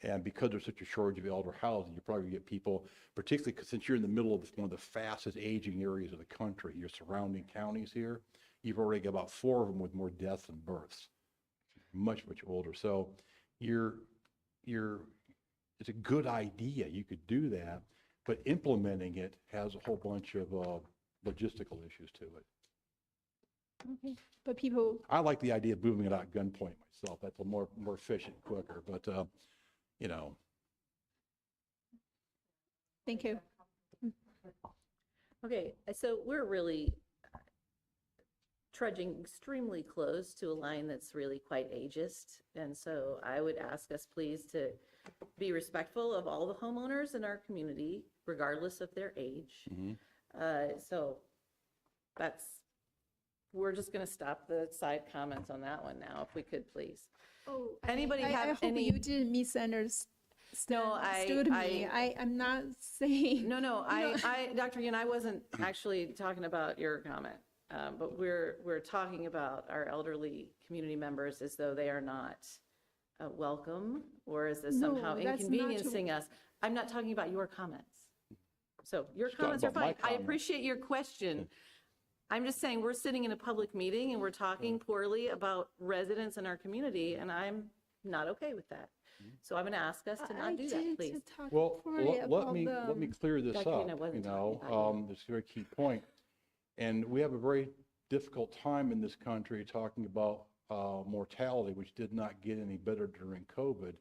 [SPEAKER 12] and because there's such a shortage of elder housing, you probably get people, particularly because since you're in the middle of one of the fastest aging areas of the country, your surrounding counties here, you've already got about 4 of them with more deaths than births, much older. So it's a good idea. You could do that, but implementing it has a whole bunch of logistical issues to it.
[SPEAKER 14] Okay, but people.
[SPEAKER 12] I like the idea of moving it out at gunpoint myself. That's a more efficient, quicker, but you know.
[SPEAKER 14] Thank you.
[SPEAKER 2] Okay, so we're really trudging extremely close to a line that's really quite ageist. And so I would ask us please to be respectful of all the homeowners in our community, regardless of their age. So we're just going to stop the side comments on that one now, if we could, please.
[SPEAKER 14] Oh,
[SPEAKER 2] Anybody
[SPEAKER 14] I
[SPEAKER 2] have
[SPEAKER 14] hope
[SPEAKER 2] any?
[SPEAKER 14] you didn't misunderstand.
[SPEAKER 2] No,
[SPEAKER 14] me. I'm not saying.
[SPEAKER 2] No, Dr. Yin, I wasn't actually talking about your comment, but we're talking about our elderly community members as though they are not welcome, or is this somehow inconveniencing us? I'm not talking about your comments. So your comments are fine. I appreciate your question. I'm just saying we're sitting in a public meeting and we're talking poorly about residents in our community, and I'm not okay with that. So I'm going to ask us to not do that, please.
[SPEAKER 12] Well, let me clear this up. You know, this is a very key point. And we have a very difficult time in this country talking about mortality, which did not get any better during COVID.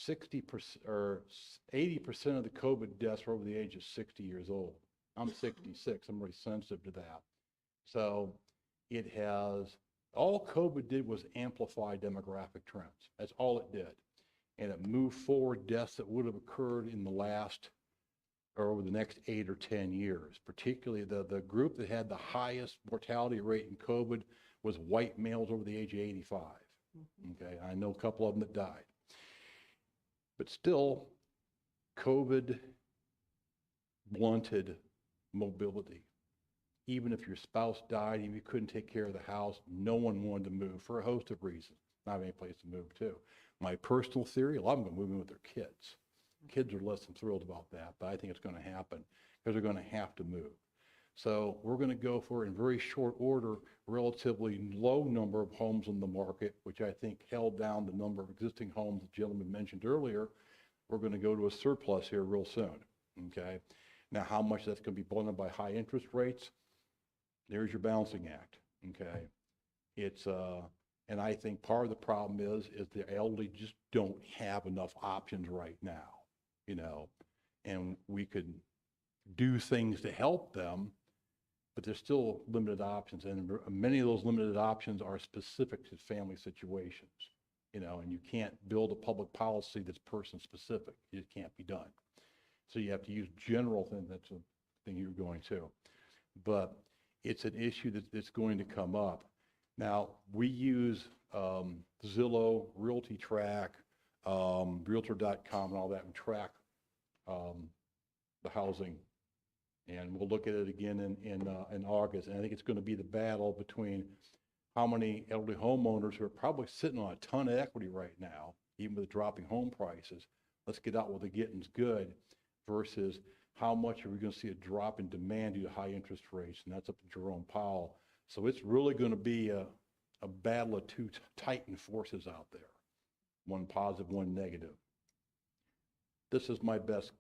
[SPEAKER 12] 60% or 80% of the COVID deaths were over the age of 60 years old. I'm 66. I'm very sensitive to that. So it has, all COVID did was amplify demographic trends. That's all it did. And it moved forward deaths that would have occurred in the last or over the next 8 or 10 years. Particularly the group that had the highest mortality rate in COVID was white males over the age of 85. Okay, I know a couple of them that died. But still, COVID blunted mobility. Even if your spouse died, even if you couldn't take care of the house, no one wanted to move for a host of reasons. Not have any place to move to. My personal theory, a lot of them are moving with their kids. Kids are less than thrilled about that, but I think it's going to happen because they're going to have to move. So we're going to go for, in very short order, relatively low number of homes on the market, which I think held down the number of existing homes the gentleman mentioned earlier. We're going to go to a surplus here real soon, okay? Now, how much that's going to be blunted by high interest rates, there's your balancing act, okay? It's, and I think part of the problem is the elderly just don't have enough options right now, you know? And we could do things to help them, but there's still limited options, and many of those limited options are specific to family situations, you know, and you can't build a public policy that's person specific. It just can't be done. So you have to use general things. That's a thing you're going to, but it's an issue that's going to come up. Now, we use Zillow, Realty Track, Realtor.com, and all that, and track the housing. And we'll look at it again in August. And I think it's going to be the battle between how many elderly homeowners who are probably sitting on a ton of equity right now, even with dropping home prices. Let's get out while the getting's good, versus how much are we going to see a drop in demand due to high interest rates? And that's up to Jerome Powell. So it's really going to be a battle of two titan forces out there, one positive, one negative. This is my best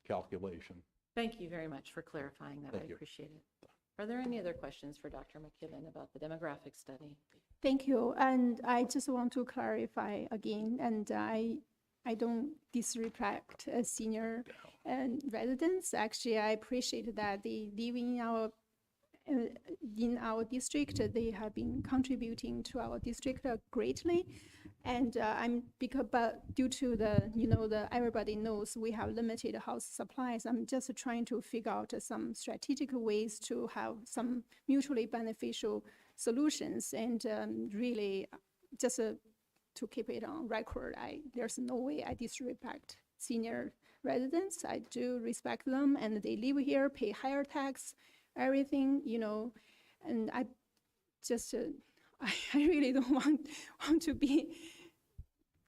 [SPEAKER 12] calculation.
[SPEAKER 2] Thank you very much for clarifying that.
[SPEAKER 12] Thank
[SPEAKER 2] I
[SPEAKER 12] you.
[SPEAKER 2] appreciate it. Are there any other questions for Dr. McKibben about the demographic study?
[SPEAKER 14] Thank you. And I just want to clarify again, and I don't disrespect senior residents. Actually, I appreciate that they live in our district. They have been contributing to our district greatly. And but due to the everybody knows we have limited house supplies, I'm just trying to figure out some strategic ways to have some mutually beneficial solutions. And really, just to keep it on record, there's no way I disrespect senior residents. I do respect them, and they live here, pay higher tax, everything, and I just, I really don't want to be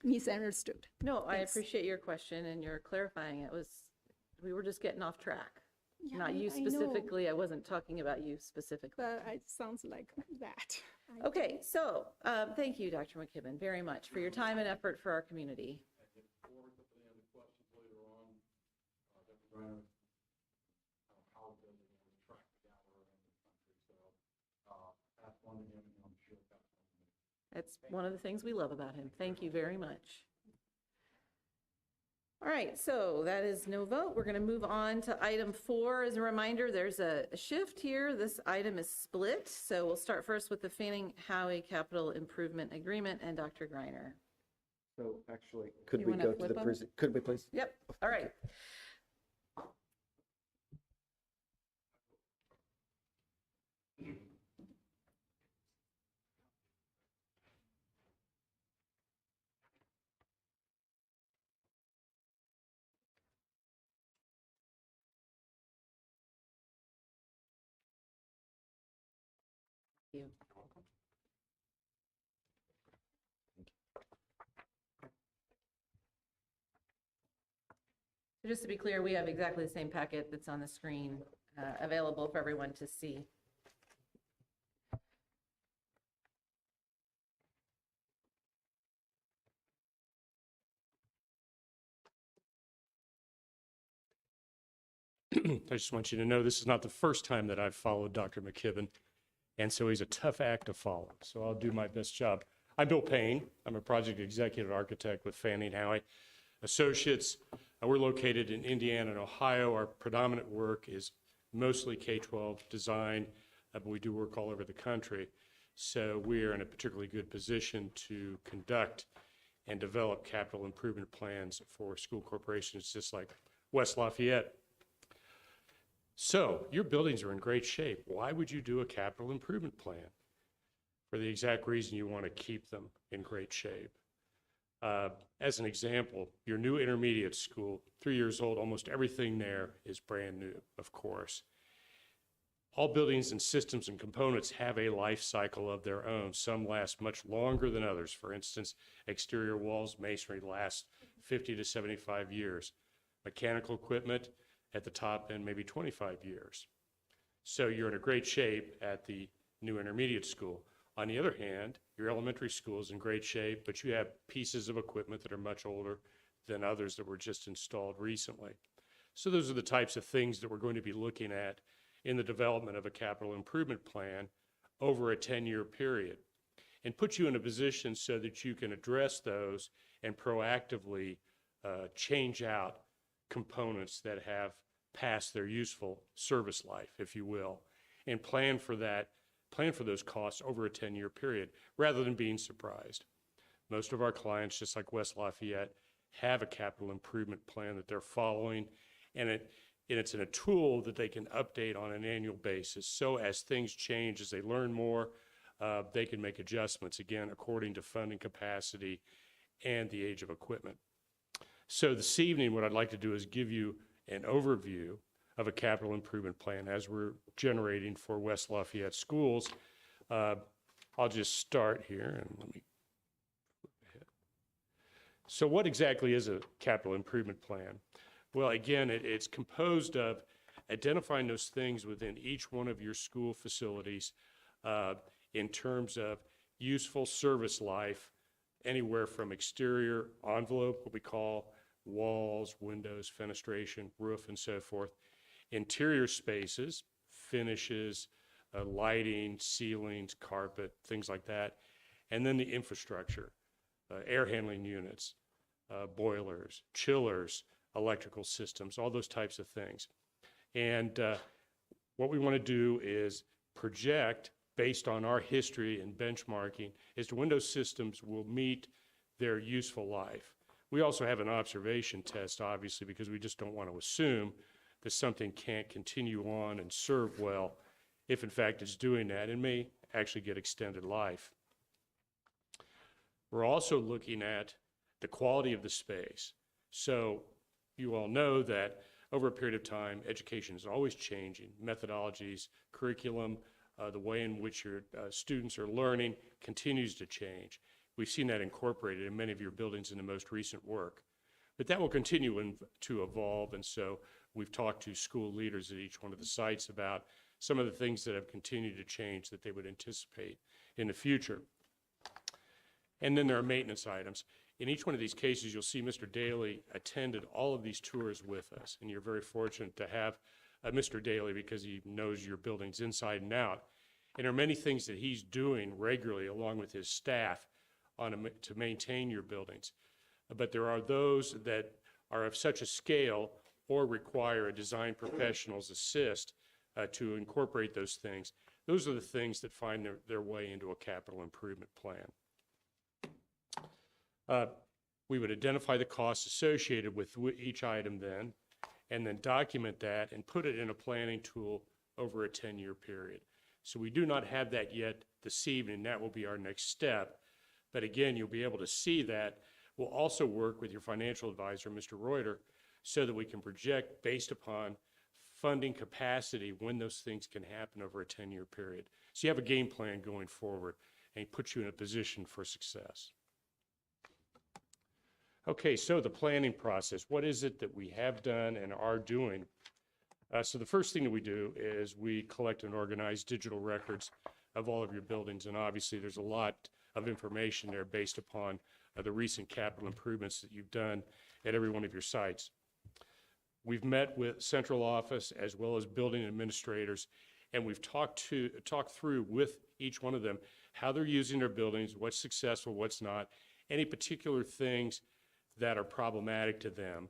[SPEAKER 14] misunderstood.
[SPEAKER 2] No, I
[SPEAKER 14] Thanks.
[SPEAKER 2] appreciate your question and your clarifying. We were just getting off track.
[SPEAKER 14] Yeah,
[SPEAKER 2] Not you
[SPEAKER 14] I know.
[SPEAKER 2] specifically. I wasn't talking about you specifically.
[SPEAKER 14] But it sounds like that.
[SPEAKER 2] Okay, so thank you, Dr. McKibben, very much for your time and effort for our community. That's one of the things we love about him. Thank you very much. All right, so that is no vote. We're going to move on to item 4. As a reminder, there's a shift here. This item is split. So we'll start first with the Fanning Howey Capital Improvement Agreement and Dr. Greiner.
[SPEAKER 1] So actually, could
[SPEAKER 2] You
[SPEAKER 1] we
[SPEAKER 2] wanna
[SPEAKER 1] go to
[SPEAKER 2] flip
[SPEAKER 1] the,
[SPEAKER 2] 'em?
[SPEAKER 1] could we please?
[SPEAKER 2] Yep, all right. Thank you. So just to be clear, we have exactly the same packet that's on the screen available for everyone to see.
[SPEAKER 15] I just want you to know this is not the first time that I've followed Dr. McKibben, and so he's a tough act to follow. So I'll do my best job. I'm Bill Payne. I'm a project executive architect with Fanning Howey Associates. We're located in Indiana and Ohio. Our predominant work is mostly K-12 design, but we do work all over the country. So we are in a particularly good position to conduct and develop capital improvement plans for school corporations just like West Lafayette. So your buildings are in great shape. Why would you do a capital improvement plan? For the exact reason you want to keep them in great shape. As an example, your new intermediate school, 3 years old, almost everything there is brand new, of course. All buildings and systems and components have a life cycle of their own. Some last much longer than others. For instance, exterior walls, masonry lasts 50 to 75 years. Mechanical equipment at the top end, maybe 25 years. So you're in a great shape at the new intermediate school. On the other hand, your elementary school is in great shape, but you have pieces of equipment that are much older than others that were just installed recently. So those are the types of things that we're going to be looking at in the development of a capital improvement plan over a 10-year period, and put you in a position so that you can address those and proactively change out components that have passed their useful service life, if you will, and plan for those costs over a 10-year period rather than being surprised. Most of our clients, just like West Lafayette, have a capital improvement plan that they're following, and it's in a tool that they can update on an annual basis. So as things change, as they learn more they can make adjustments, again, according to funding capacity and the age of equipment. So this evening, what I'd like to do is give you an overview of a capital improvement plan as we're generating for West Lafayette schools. I'll just start here and let me flip ahead. So what exactly is a capital improvement plan? Well, again, it's composed of identifying those things within each one of your school facilities in terms of useful service life, anywhere from exterior envelope, what we call walls, windows, fenestration, roof, and so forth, interior spaces, finishes, lighting, ceilings, carpet, things like that, and then the infrastructure, air handling units, boilers, chillers, electrical systems, all those types of things. And what we want to do is project, based on our history and benchmarking, as to when those systems will meet their useful life. We also have an observation test, obviously, because we just don't want to assume that something can't continue on and serve well if, in fact, it's doing that and may actually get extended life. We're also looking at the quality of the space. So you all know that over a period of time, education is always changing. Methodologies, curriculum, the way in which your students are learning continues to change. We've seen that incorporated in many of your buildings in the most recent work. But that will continue to evolve, and so we've talked to school leaders at each one of the sites about some of the things that have continued to change that they would anticipate in the future. And then there are maintenance items. In each one of these cases, you'll see Mr. Daly attended all of these tours with us, and you're very fortunate to have Mr. Daly because he knows your buildings inside and out. And there are many things that he's doing regularly along with his staff to maintain your buildings. But there are those that are of such a scale or require a design professional's assist to incorporate those things. Those are the things that find their way into a capital improvement plan. We would identify the costs associated with each item then, and then document that and put it in a planning tool over a 10-year period. So we do not have that yet this evening. That will be our next step. But again, you'll be able to see that. We'll also work with your financial advisor, Mr. Reuter, so that we can project based upon funding capacity when those things can happen over a 10-year period. So you have a game plan going forward, and it puts you in a position for success. Okay, so the planning process. What is it that we have done and are doing? So the first thing that we do is we collect and organize digital records of all of your buildings, and obviously there's a lot of information there based upon the recent capital improvements that you've done at every one of your sites. We've met with central office as well as building administrators, and we've talked through with each one of them how they're using their buildings, what's successful, what's not, any particular things that are problematic to them.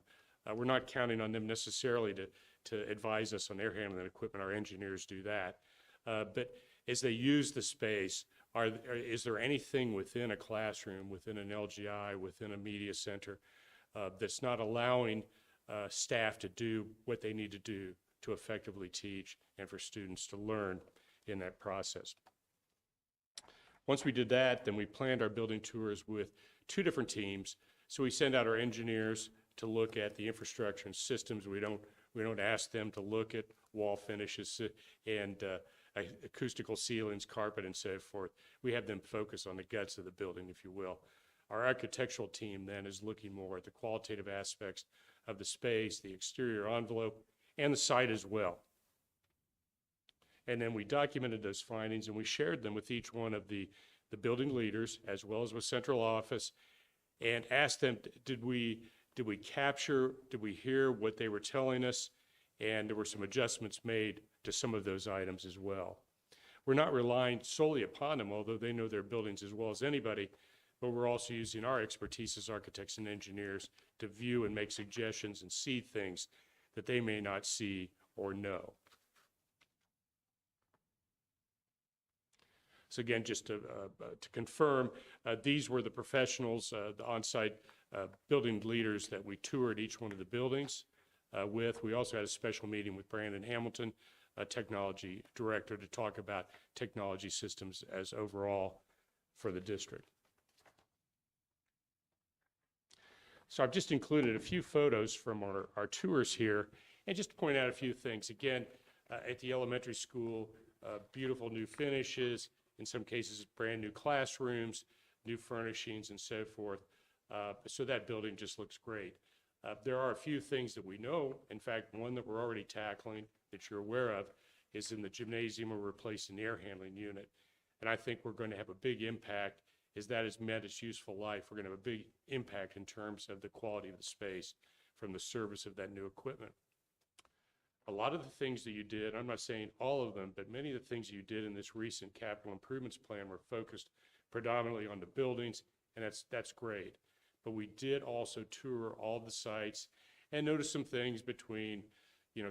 [SPEAKER 15] We're not counting on them necessarily to advise us on air handling equipment. Our engineers do that. But as they use the space, is there anything within a classroom, within an LGI, within a media center that's not allowing staff to do what they need to do to effectively teach and for students to learn in that process? Once we did that, then we planned our building tours with 2 different teams. So we send out our engineers to look at the infrastructure and systems. We don't ask them to look at wall finishes and acoustical ceilings, carpet, and so forth. We have them focus on the guts of the building, if you will. Our architectural team then is looking more at the qualitative aspects of the space, the exterior envelope, and the site as well. And then we documented those findings and we shared them with each one of the building leaders as well as with central office, and asked them, did we hear what they were telling us? And there were some adjustments made to some of those items as well. We're not relying solely upon them, although they know their buildings as well as anybody, but we're also using our expertise as architects and engineers to view and make suggestions and see things that they may not see or know. So again, just to confirm, these were the professionals, the on-site building leaders that we toured each one of the buildings with. We also had a special meeting with Brandon Hamilton technology director to talk about technology systems as overall for the district. So I've just included a few photos from our tours here, and just to point out a few things. Again, at the elementary school, beautiful new finishes, in some cases brand new classrooms, new furnishings and so forth. So that building just looks great. There are a few things that we know. In fact, one that we're already tackling that you're aware of is in the gymnasium, we're replacing the air handling unit. And I think we're going to have a big impact as that has met its useful life. We're going to have a big impact in terms of the quality of the space from the service of that new equipment. A lot of the things that you did, I'm not saying all of them, but many of the things you did in this recent capital improvements plan were focused predominantly on the buildings, and that's great. But we did also tour all the sites and notice some things between,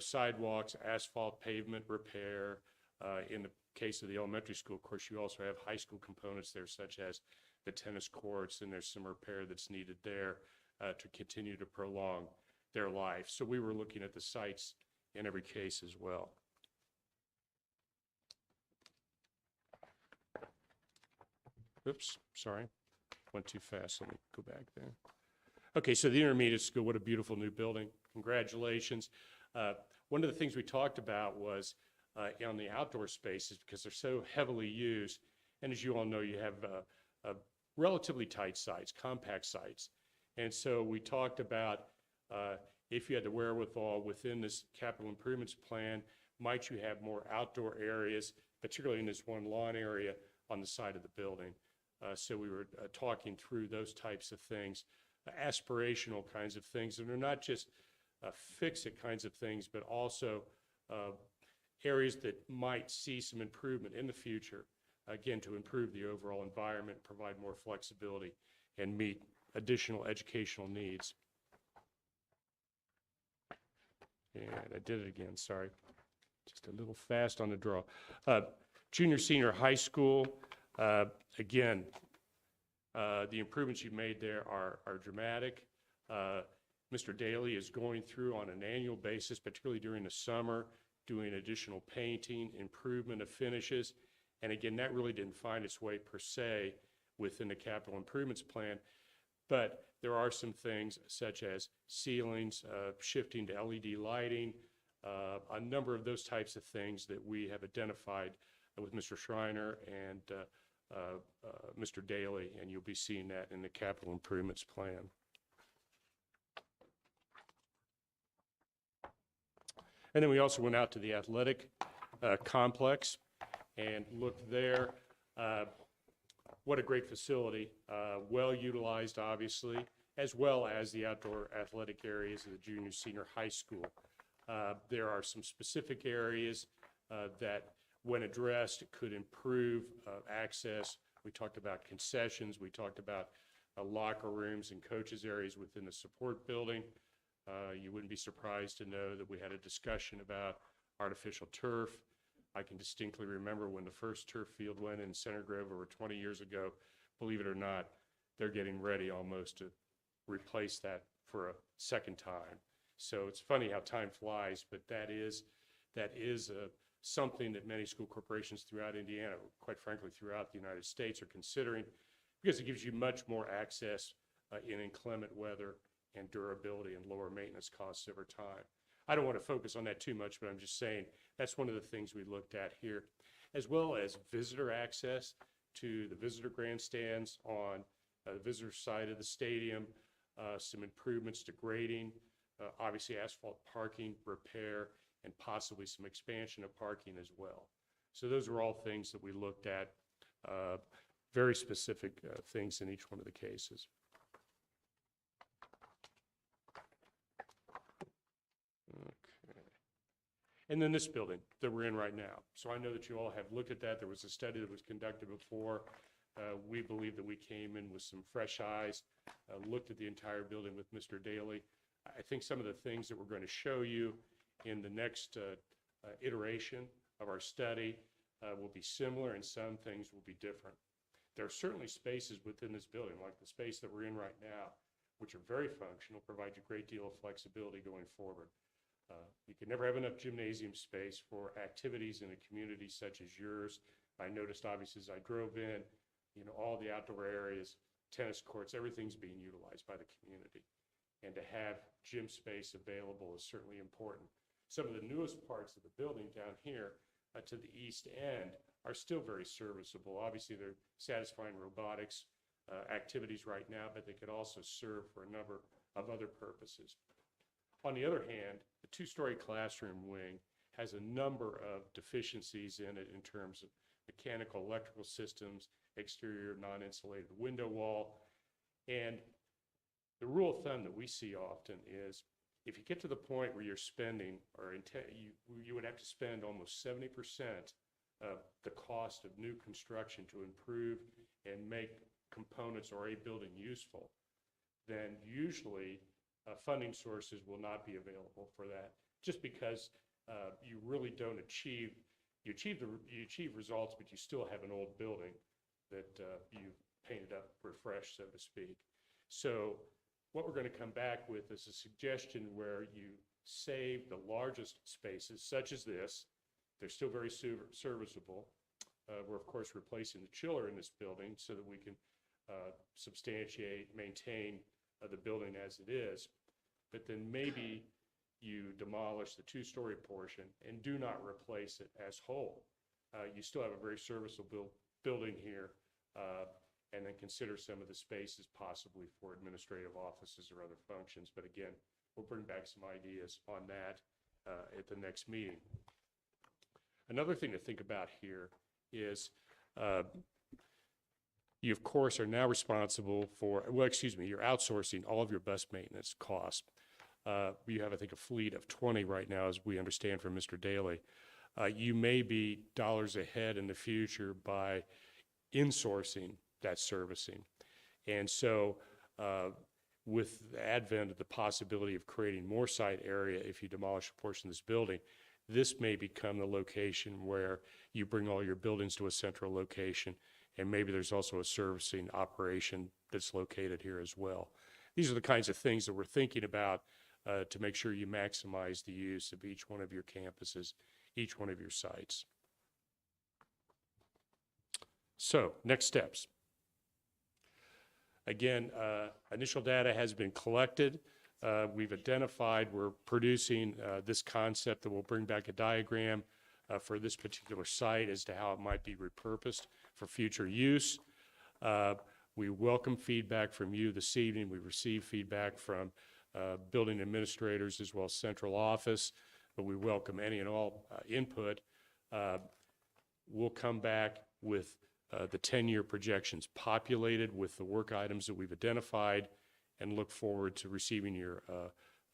[SPEAKER 15] sidewalks, asphalt pavement repair. In the case of the elementary school, of course, you also have high school components there, such as the tennis courts, and there's some repair that's needed there to continue to prolong their life. So we were looking at the sites in every case as well. Oops, sorry, went too fast. Let me go back there. Okay, so the intermediate school, what a beautiful new building. Congratulations. One of the things we talked about was on the outdoor spaces, because they're so heavily used. And as you all know, you have relatively tight sites, compact sites. And so we talked about if you had the wherewithal within this capital improvements plan, might you have more outdoor areas, particularly in this one lawn area on the side of the building. So we were talking through those types of things, aspirational kinds of things, and they're not just fix-it kinds of things, but also areas that might see some improvement in the future, again, to improve the overall environment, provide more flexibility, and meet additional educational needs. And I did it again, sorry. Just a little fast on the draw. Junior, senior high school, again, the improvements you've made there are dramatic. Mr. Daly is going through on an annual basis, particularly during the summer, doing additional painting, improvement of finishes. And again, that really didn't find its way per se within the capital improvements plan. But there are some things such as ceilings, shifting to LED lighting, a number of those types of things that we have identified with Mr. Schreiner and Mr. Daly, and you'll be seeing that in the capital improvements plan. And then we also went out to the athletic complex and looked there. What a great facility, well utilized, obviously, as well as the outdoor athletic areas of the junior, senior high school. There are some specific areas that, when addressed, could improve access. We talked about concessions. We talked about locker rooms and coaches areas within the support building. You wouldn't be surprised to know that we had a discussion about artificial turf. I can distinctly remember when the first turf field went in Center Grove over 20 years ago. Believe it or not, they're getting ready almost to replace that for a second time. So it's funny how time flies, but that is something that many school corporations throughout Indiana, quite frankly throughout the United States, are considering, because it gives you much more access in inclement weather and durability and lower maintenance costs over time. I don't want to focus on that too much, but I'm just saying that's one of the things we looked at here, as well as visitor access to the visitor grandstands on the visitor side of the stadium, some improvements to grading, obviously asphalt parking, repair, and possibly some expansion of parking as well. So those are all things that we looked at, very specific things in each one of the cases. Okay. And then this building that we're in right now. So I know that you all have looked at that. There was a study that was conducted before. We believe that we came in with some fresh eyes, looked at the entire building with Mr. Daly. I think some of the things that we're going to show you in the next iteration of our study will be similar, and some things will be different. There are certainly spaces within this building, like the space that we're in right now, which are very functional, provide you a great deal of flexibility going forward. You can never have enough gymnasium space for activities in a community such as yours. I noticed obviously as I drove in, all the outdoor areas, tennis courts, everything's being utilized by the community. And to have gym space available is certainly important. Some of the newest parts of the building down here to the east end are still very serviceable. Obviously, they're satisfying robotics activities right now, but they could also serve for a number of other purposes. On the other hand, the two-story classroom wing has a number of deficiencies in it in terms of mechanical, electrical systems, exterior non-insulated window wall. And the rule of thumb that we see often is if you get to the point where you're spending, or you would have to spend almost 70% of the cost of new construction to improve and make components or a building useful, then usually funding sources will not be available for that, just because you really don't achieve results, but you still have an old building that you've painted up, refreshed, so to speak. So what we're going to come back with is a suggestion where you save the largest spaces, such as this. They're still very serviceable. We're, of course, replacing the chiller in this building so that we can substantiate, maintain the building as it is. But then maybe you demolish the two-story portion and do not replace it as whole. You still have a very serviceable building here, and then consider some of the spaces possibly for administrative offices or other functions. But again, we'll bring back some ideas on that at the next meeting. Another thing to think about here is you, of course, are now responsible for, you're outsourcing all of your bus maintenance costs. You have, I think, a fleet of 20 right now, as we understand from Mr. Daly. You may be dollars ahead in the future by insourcing that servicing. And so with the advent of the possibility of creating more site area if you demolish a portion of this building, this may become the location where you bring all your buildings to a central location, and maybe there's also a servicing operation that's located here as well. These are the kinds of things that we're thinking about to make sure you maximize the use of each one of your campuses, each one of your sites. So, next steps. Again, initial data has been collected. We've identified, we're producing this concept that will bring back a diagram for this particular site as to how it might be repurposed for future use. We welcome feedback from you this evening. We received feedback from building administrators as well as central office, but we welcome any and all input. We'll come back with the 10-year projections populated with the work items that we've identified, and look forward to receiving your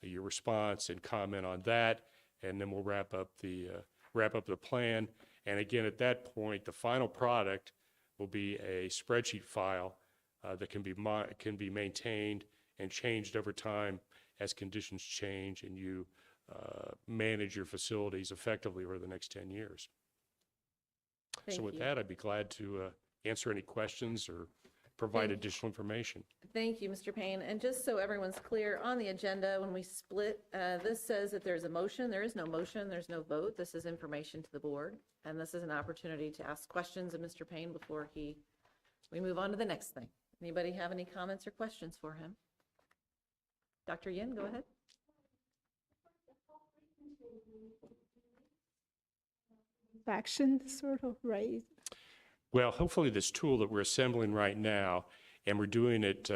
[SPEAKER 15] response and comment on that, and then we'll wrap up the plan. And again, at that point, the final product will be a spreadsheet file that can be maintained and changed over time as conditions change and you manage your facilities effectively over the next 10 years. So with that, I'd be glad to answer any questions or provide additional information.
[SPEAKER 2] Thank you, Mr. Payne. And just so everyone's clear, on the agenda, when we split, this says that there's a motion. There is no motion. There's no vote. This is information to the board. And this is an opportunity to ask questions of Mr. Payne before we move on to the next thing. Anybody have any comments or questions for him? Dr. Yin, go ahead.
[SPEAKER 14] Action, sort of, right?
[SPEAKER 15] Well, hopefully this tool that we're assembling right now, and we're doing it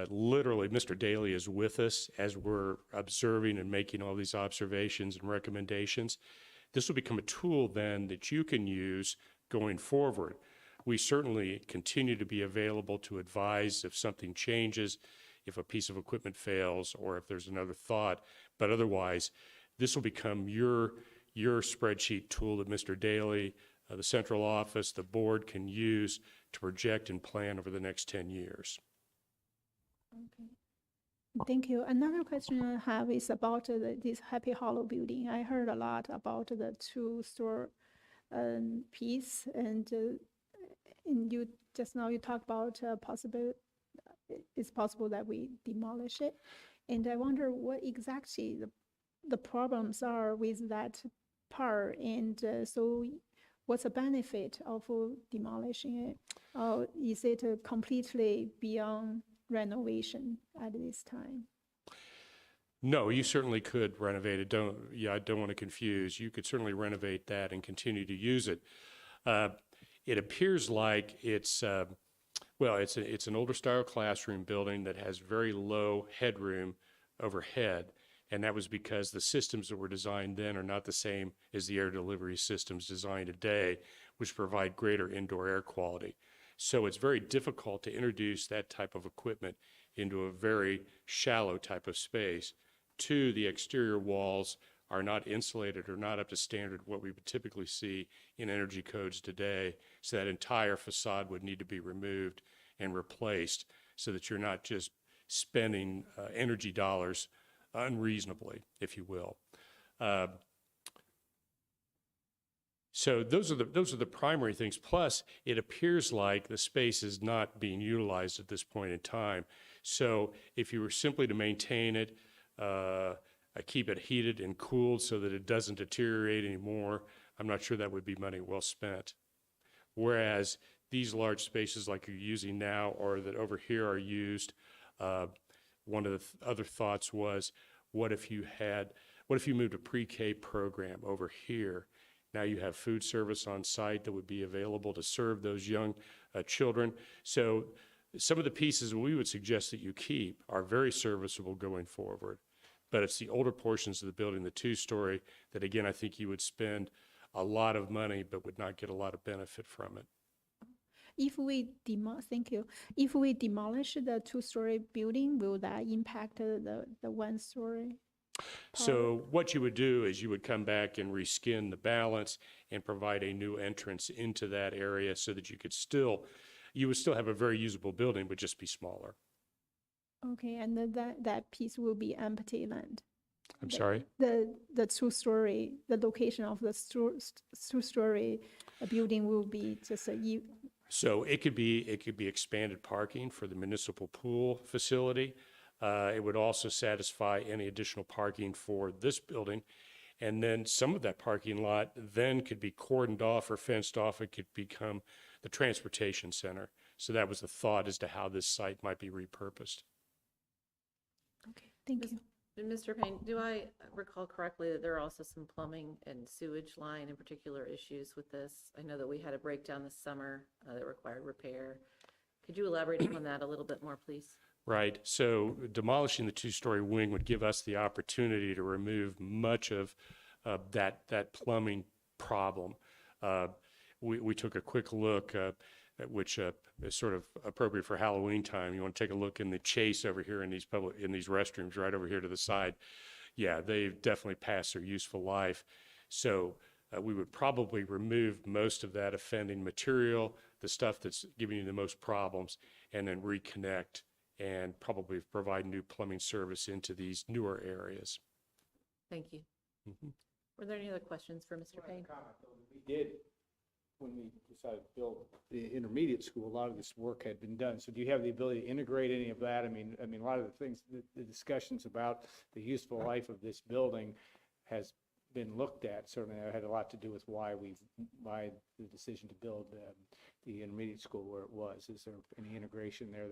[SPEAKER 15] literally, Mr. Daly is with us as we're observing and making all these observations and recommendations. This will become a tool then that you can use going forward. We certainly continue to be available to advise if something changes, if a piece of equipment fails, or if there's another thought. But otherwise, this will become your spreadsheet tool that Mr. Daly, the central office, the board can use to project and plan over the next 10 years.
[SPEAKER 14] Okay. Thank you. Another question I have is about this Happy Hollow building. I heard a lot about the two-store piece, and you just now you talked about it's possible that we demolish it, and I wonder what exactly the problems are with that part, and so what's the benefit of demolishing it? Or is it completely beyond renovation at this time?
[SPEAKER 15] No, you certainly could renovate it. I don't want to confuse. You could certainly renovate that and continue to use it. It appears like it's an older style classroom building that has very low headroom overhead. And that was because the systems that were designed then are not the same as the air delivery systems designed today, which provide greater indoor air quality. So it's very difficult to introduce that type of equipment into a very shallow type of space. Two, the exterior walls are not insulated or not up to standard what we would typically see in energy codes today. So that entire facade would need to be removed and replaced so that you're not just spending energy dollars unreasonably, if you will. So those are the primary things. Plus, it appears like the space is not being utilized at this point in time. So if you were simply to maintain it, keep it heated and cooled so that it doesn't deteriorate anymore, I'm not sure that would be money well spent. Whereas these large spaces like you're using now or that over here are used, one of the other thoughts was, what if you moved a pre-K program over here? Now you have food service on site that would be available to serve those young children. So some of the pieces we would suggest that you keep are very serviceable going forward. But it's the older portions of the building, the two-story, that again, I think you would spend a lot of money but would not get a lot of benefit from it.
[SPEAKER 14] If we thank you. If we demolish the two-story building, will that impact the one-story?
[SPEAKER 15] So what you would do is you would come back and reskin the balance and provide a new entrance into that area so that you would still have a very usable building, but just be smaller.
[SPEAKER 14] Okay, and then that piece will be empty land.
[SPEAKER 15] I'm sorry?
[SPEAKER 14] The two-story, the location of the two-story building will be just
[SPEAKER 15] So it could be expanded parking for the municipal pool facility. It would also satisfy any additional parking for this building. And then some of that parking lot then could be cordoned off or fenced off. It could become the transportation center. So that was the thought as to how this site might be repurposed.
[SPEAKER 14] Okay, thank you.
[SPEAKER 2] Mr. Payne, do I recall correctly that there are also some plumbing and sewage line in particular issues with this? I know that we had a breakdown this summer that required repair. Could you elaborate on that a little bit more, please?
[SPEAKER 15] Right. So demolishing the two-story wing would give us the opportunity to remove much of that plumbing problem. We took a quick look, which is sort of appropriate for Halloween time. You want to take a look in the chase over here in these restrooms right over here to the side. Yeah, they've definitely passed their useful life. So we would probably remove most of that offending material, the stuff that's giving you the most problems, and then reconnect and probably provide new plumbing service into these newer areas.
[SPEAKER 2] Thank you. Were there any other questions for Mr. Payne?
[SPEAKER 16] We did, when we decided to build the intermediate school, a lot of this work had been done. So do you have the ability to integrate any of that? I mean, a lot of the things, the discussions about the useful life of this building has been looked at. Certainly, it had a lot to do with why the decision to build the intermediate school where it was. Is there any integration there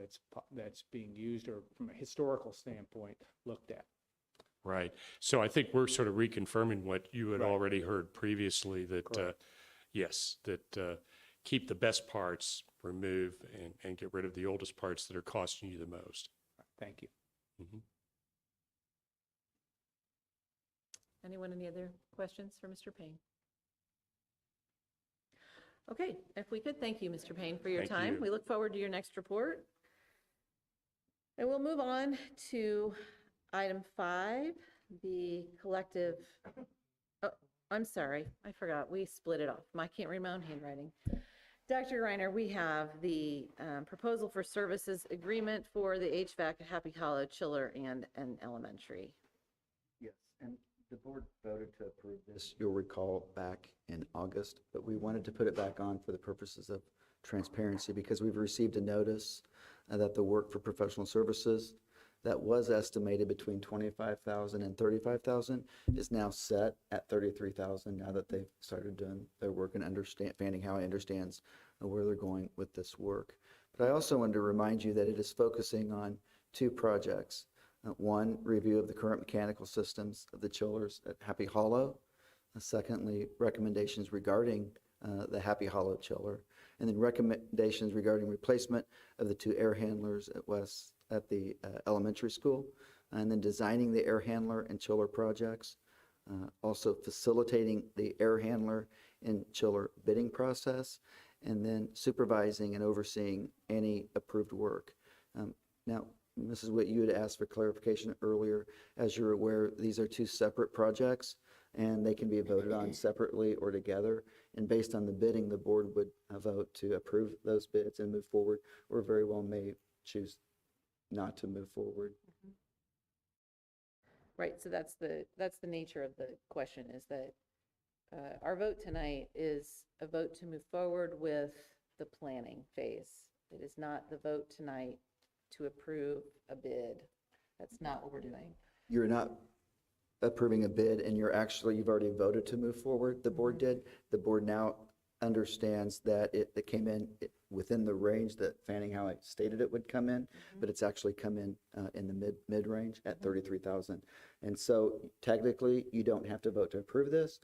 [SPEAKER 16] that's being used or from a historical standpoint looked at?
[SPEAKER 15] Right. So I think we're sort of reconfirming what you had already heard previously, that yes, that keep the best parts, remove and get rid of the oldest parts that are costing you the most.
[SPEAKER 16] Thank you.
[SPEAKER 2] Anyone, any other questions for Mr. Payne? Okay, if we could, thank you, Mr. Payne, for your time. We look forward to your next report. And we'll move on to item 5, the collective. Oh, I'm sorry, I forgot. We split it off. I can't read my own handwriting. Dr. Reiner, we have the proposal for services agreement for the HVAC at Happy Hollow Chiller and Elementary.
[SPEAKER 1] Yes, and the board voted to approve this, you'll recall, back in August, but we wanted to put it back on for the purposes of transparency because we've received a notice that the work for professional services that was estimated between 25,000 and 35,000 is now set at 33,000 now that they've started doing their work and understanding how it understands where they're going with this work. But I also wanted to remind you that it is focusing on two projects. One, review of the current mechanical systems of the chillers at Happy Hollow. Secondly, recommendations regarding the Happy Hollow chiller. And then recommendations regarding replacement of the two air handlers at the elementary school. And then designing the air handler and chiller projects. Also facilitating the air handler and chiller bidding process. And then supervising and overseeing any approved work. Now, Mrs. Witt, you had asked for clarification earlier. As you're aware, these are two separate projects, and they can be voted on separately or together. And based on the bidding, the board would vote to approve those bids and move forward, or very well may choose not to move forward.
[SPEAKER 2] Right, so that's the nature of the question, is that our vote tonight is a vote to move forward with the planning phase. It is not the vote tonight to approve a bid. That's not what we're doing.
[SPEAKER 1] You're not approving a bid, and you've already voted to move forward. The board did. The board now understands that it came in within the range that Fanning Howey stated it would come in, but it's actually come in the mid range at 33,000. And so technically, you don't have to vote to approve this,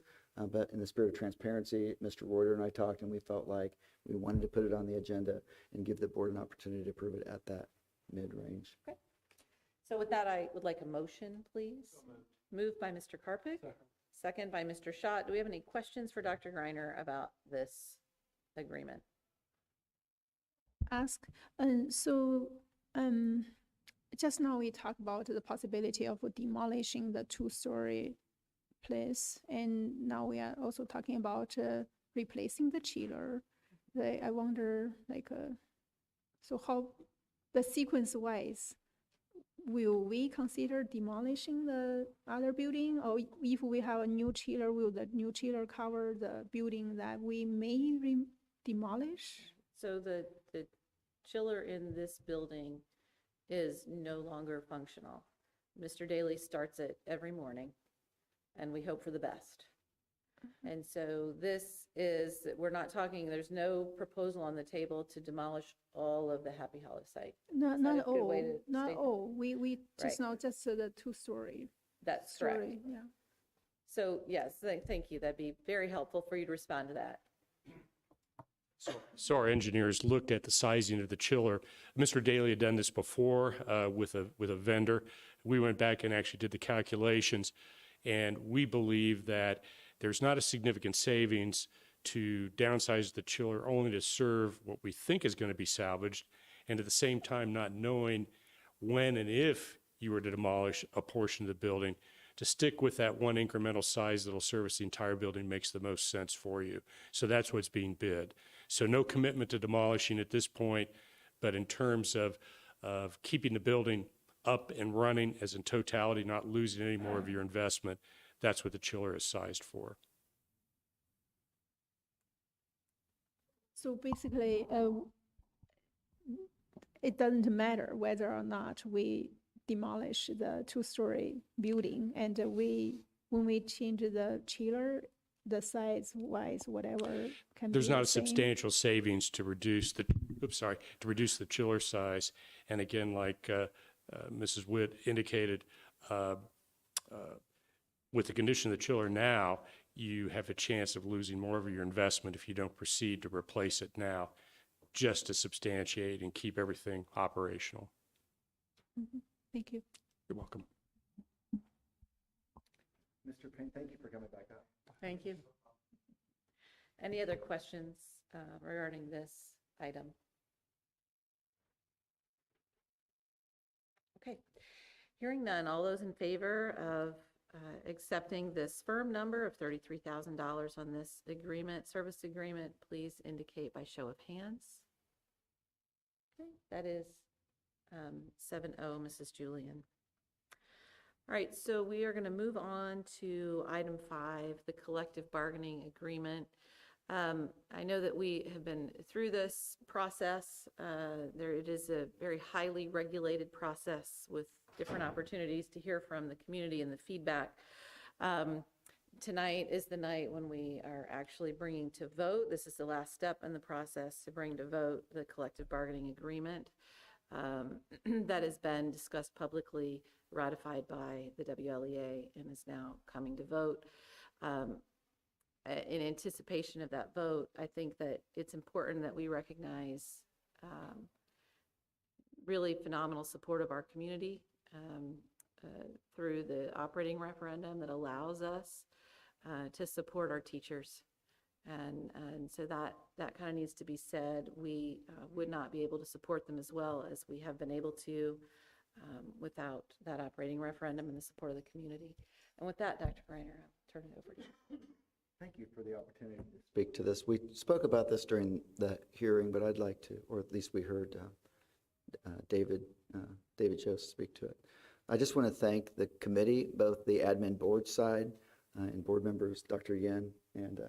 [SPEAKER 1] but in the spirit of transparency, Mr. Reuter and I talked, and we felt like we wanted to put it on the agenda and give the board an opportunity to approve it at that mid range.
[SPEAKER 2] Okay. So with that, I would like a motion, please. Moved by Mr. Karpik, second by Mr. Schott. Do we have any questions for Dr. Greiner about this agreement?
[SPEAKER 14] Ask. Just now we talked about the possibility of demolishing the two-story place, and now we are also talking about replacing the chiller. I wonder, so how the sequence-wise, will we consider demolishing the other building, or if we have a new chiller, will the new chiller cover the building that we may demolish?
[SPEAKER 2] So the chiller in this building is no longer functional. Mr. Daly starts it every morning, and we hope for the best. And so we're not talking, there's no proposal on the table to demolish all of the Happy Hollow site.
[SPEAKER 14] Not all. We just know just the two-story.
[SPEAKER 2] That's correct.
[SPEAKER 14] Story, yeah.
[SPEAKER 2] So yes, thank you. That'd be very helpful for you to respond to that.
[SPEAKER 15] So our engineers looked at the sizing of the chiller. Mr. Daly had done this before with a vendor. We went back and actually did the calculations, and we believe that there's not a significant savings to downsize the chiller only to serve what we think is going to be salvaged, and at the same time not knowing when and if you were to demolish a portion of the building, to stick with that one incremental size that'll service the entire building makes the most sense for you. So that's what's being bid. So no commitment to demolishing at this point, but in terms of keeping the building up and running as in totality, not losing any more of your investment, that's what the chiller is sized for.
[SPEAKER 14] So basically, it doesn't matter whether or not we demolish the two-story building, and when we change the chiller, the size-wise, whatever can
[SPEAKER 15] There's
[SPEAKER 14] be
[SPEAKER 15] not
[SPEAKER 14] the
[SPEAKER 15] a
[SPEAKER 14] same.
[SPEAKER 15] substantial savings to reduce the chiller size. And again, like Mrs. Witt indicated, with the condition of the chiller now, you have a chance of losing more of your investment if you don't proceed to replace it now, just to substantiate and keep everything operational.
[SPEAKER 14] Thank you.
[SPEAKER 15] You're welcome.
[SPEAKER 1] Mr. Payne, thank you for coming back up.
[SPEAKER 2] Thank you. Any other questions regarding this item? Okay. Hearing none, all those in favor of accepting this firm number of $33,000 on this service agreement, please indicate by show of hands. Okay, that is 7-0, Mrs. Julian. All right, so we are going to move on to item 5, the collective bargaining agreement. I know that we have been through this process. It is a very highly regulated process with different opportunities to hear from the community and the feedback. Tonight is the night when we are actually bringing to vote. This is the last step in the process to bring to vote the collective bargaining agreement that has been discussed publicly, ratified by the WLEA, and is now coming to vote. In anticipation of that vote, I think that it's important that we recognize really phenomenal support of our community through the operating referendum that allows us to support our teachers. And so that kind of needs to be said. We would not be able to support them as well as we have been able to without that operating referendum and the support of the community. And with that, Dr. Greiner, I'll turn it over to you.
[SPEAKER 1] Thank you for the opportunity to speak to this. We spoke about this during the hearing, but I'd like to, or at least we heard David Joseph speak to it. I just want to thank the committee, both the admin board side and board members, Dr. Yen and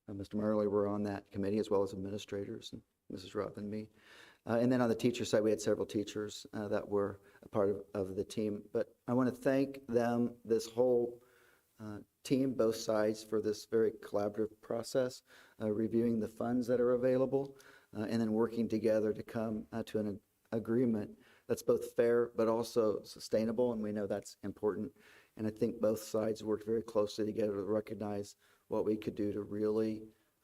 [SPEAKER 1] Mr. Marley were on that committee, as well as administrators and Mrs. Roth and me. And then on the teacher side, we had several teachers that were a part of the team. But I want to thank them, this whole team, both sides, for this very collaborative process, reviewing the funds that are available, and then working together to come to an agreement that's both fair but also sustainable, and we know that's important. And I think both sides worked very closely together to recognize what we could do to really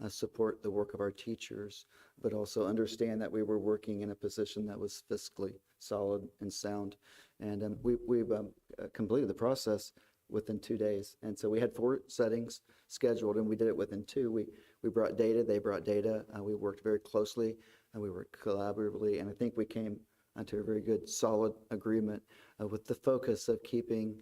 [SPEAKER 1] support the work of our teachers, but also understand that we were working in a position that was fiscally solid and sound. And we've completed the process within 2 days. And so we had 4 settings scheduled, and we did it within 2. We brought data, they brought data. We worked very closely, and we worked collaboratively, and I think we came to a very good, solid agreement with the focus of keeping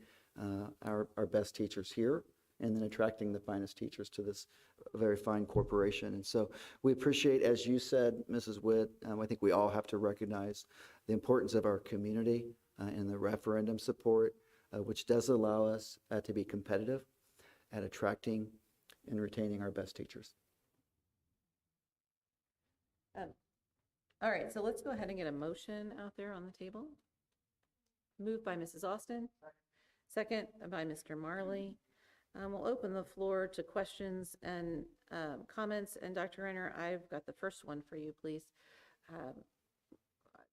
[SPEAKER 1] our best teachers here and then attracting the finest teachers to this very fine corporation. And so we appreciate, as you said, Mrs. Witt, I think we all have to recognize the importance of our community and the referendum support, which does allow us to be competitive at attracting and retaining our best teachers.
[SPEAKER 2] All right, so let's go ahead and get a motion out there on the table. Moved by Mrs. Austin, second by Mr. Marley. We'll open the floor to questions and comments. And Dr. Reiner, I've got the first one for you, please.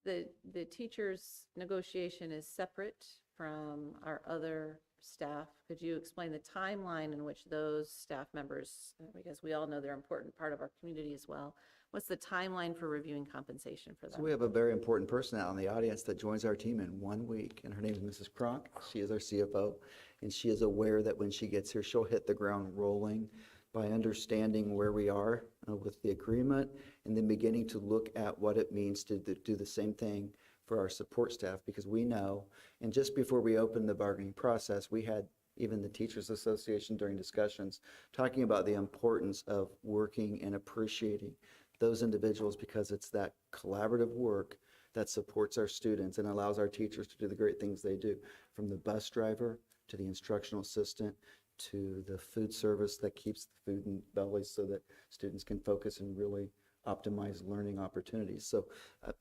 [SPEAKER 2] The teachers' negotiation is separate from our other staff. Could you explain the timeline in which those staff members, because we all know they're an important part of our community as well, what's the timeline for reviewing compensation for them?
[SPEAKER 1] So we have a very important person out in the audience that joins our team in 1 week, and her name is Mrs. Kronk. She is our CFO, and she is aware that when she gets here, she'll hit the ground rolling by understanding where we are with the agreement, and then beginning to look at what it means to do the same thing for our support staff, because we know, and just before we opened the bargaining process, we had even the Teachers Association during discussions talking about the importance of working and appreciating those individuals, because it's that collaborative work that supports our students and allows our teachers to do the great things they do, from the bus driver to the instructional assistant to the food service that keeps the food in bellies so that students can focus and really optimize learning opportunities. So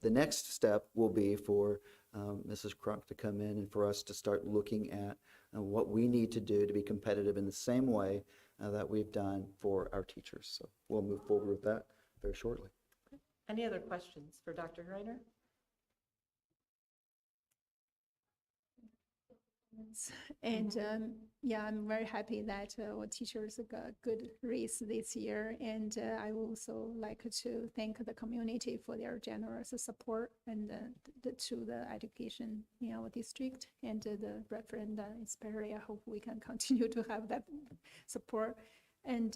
[SPEAKER 1] the next step will be for Mrs. Kronk to come in and for us to start looking at what we need to do to be competitive in the same way that we've done for our teachers. So we'll move forward with that very shortly.
[SPEAKER 2] Any other questions for Dr. Reiner?
[SPEAKER 14] And yeah, I'm very happy that our teachers got a good raise this year. And I would also like to thank the community for their generous support and to the education in our district and the referendum. Especially, I hope we can continue to have that support. And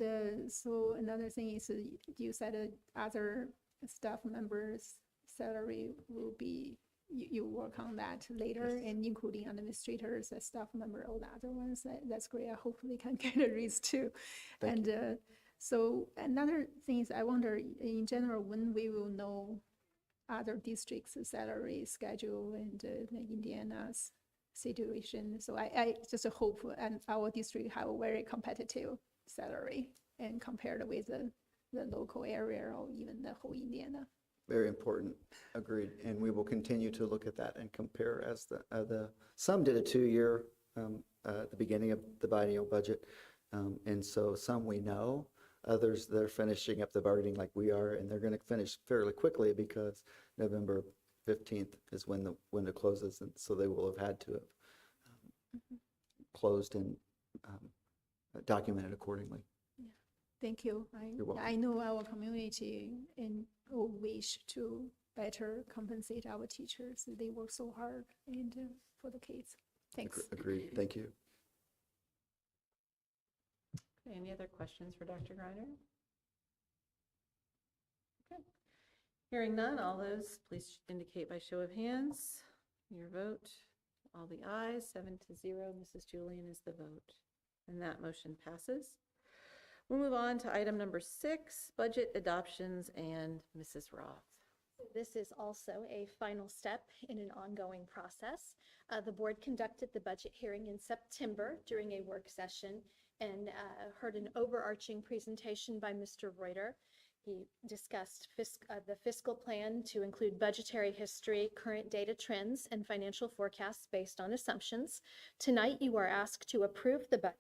[SPEAKER 14] so another thing is you said other staff members' salary will be, you work on that later, yes, and including administrators, staff member, all the other ones. That's great. I hope they can get a raise too. Thank you. So another thing is I wonder in general when we will know other districts' salary schedule and Indiana's situation. So I just hope and our district have a very competitive salary and compared with the local area or even the whole Indiana.
[SPEAKER 1] Very important, agreed. And we will continue to look at that and compare as some did a 2-year at the beginning of the biennial budget. And so some we know, others they're finishing up the bargaining like we are, and they're going to finish fairly quickly because November 15th is when the window closes, and so they will have had to have closed and documented accordingly.
[SPEAKER 14] Thank you.
[SPEAKER 1] You're welcome.
[SPEAKER 14] I know our community and wish to better compensate our teachers. They work so hard and for the kids. Thanks.
[SPEAKER 1] Agreed. Thank you.
[SPEAKER 2] Okay, any other questions for Dr. Griner? Okay. Hearing none, all those please indicate by show of hands. Your vote. All the ayes, 7-0. Mrs. Julian is the vote. And that motion passes. We'll move on to item number 6, budget adoptions, and Mrs. Roth.
[SPEAKER 3] This is also a final step in an ongoing process. The board conducted the budget hearing in September during a work session and heard an overarching presentation by Mr. Reuter. He discussed the fiscal plan to include budgetary history, current data trends, and financial forecasts based on assumptions. Tonight, you are asked to approve the budget.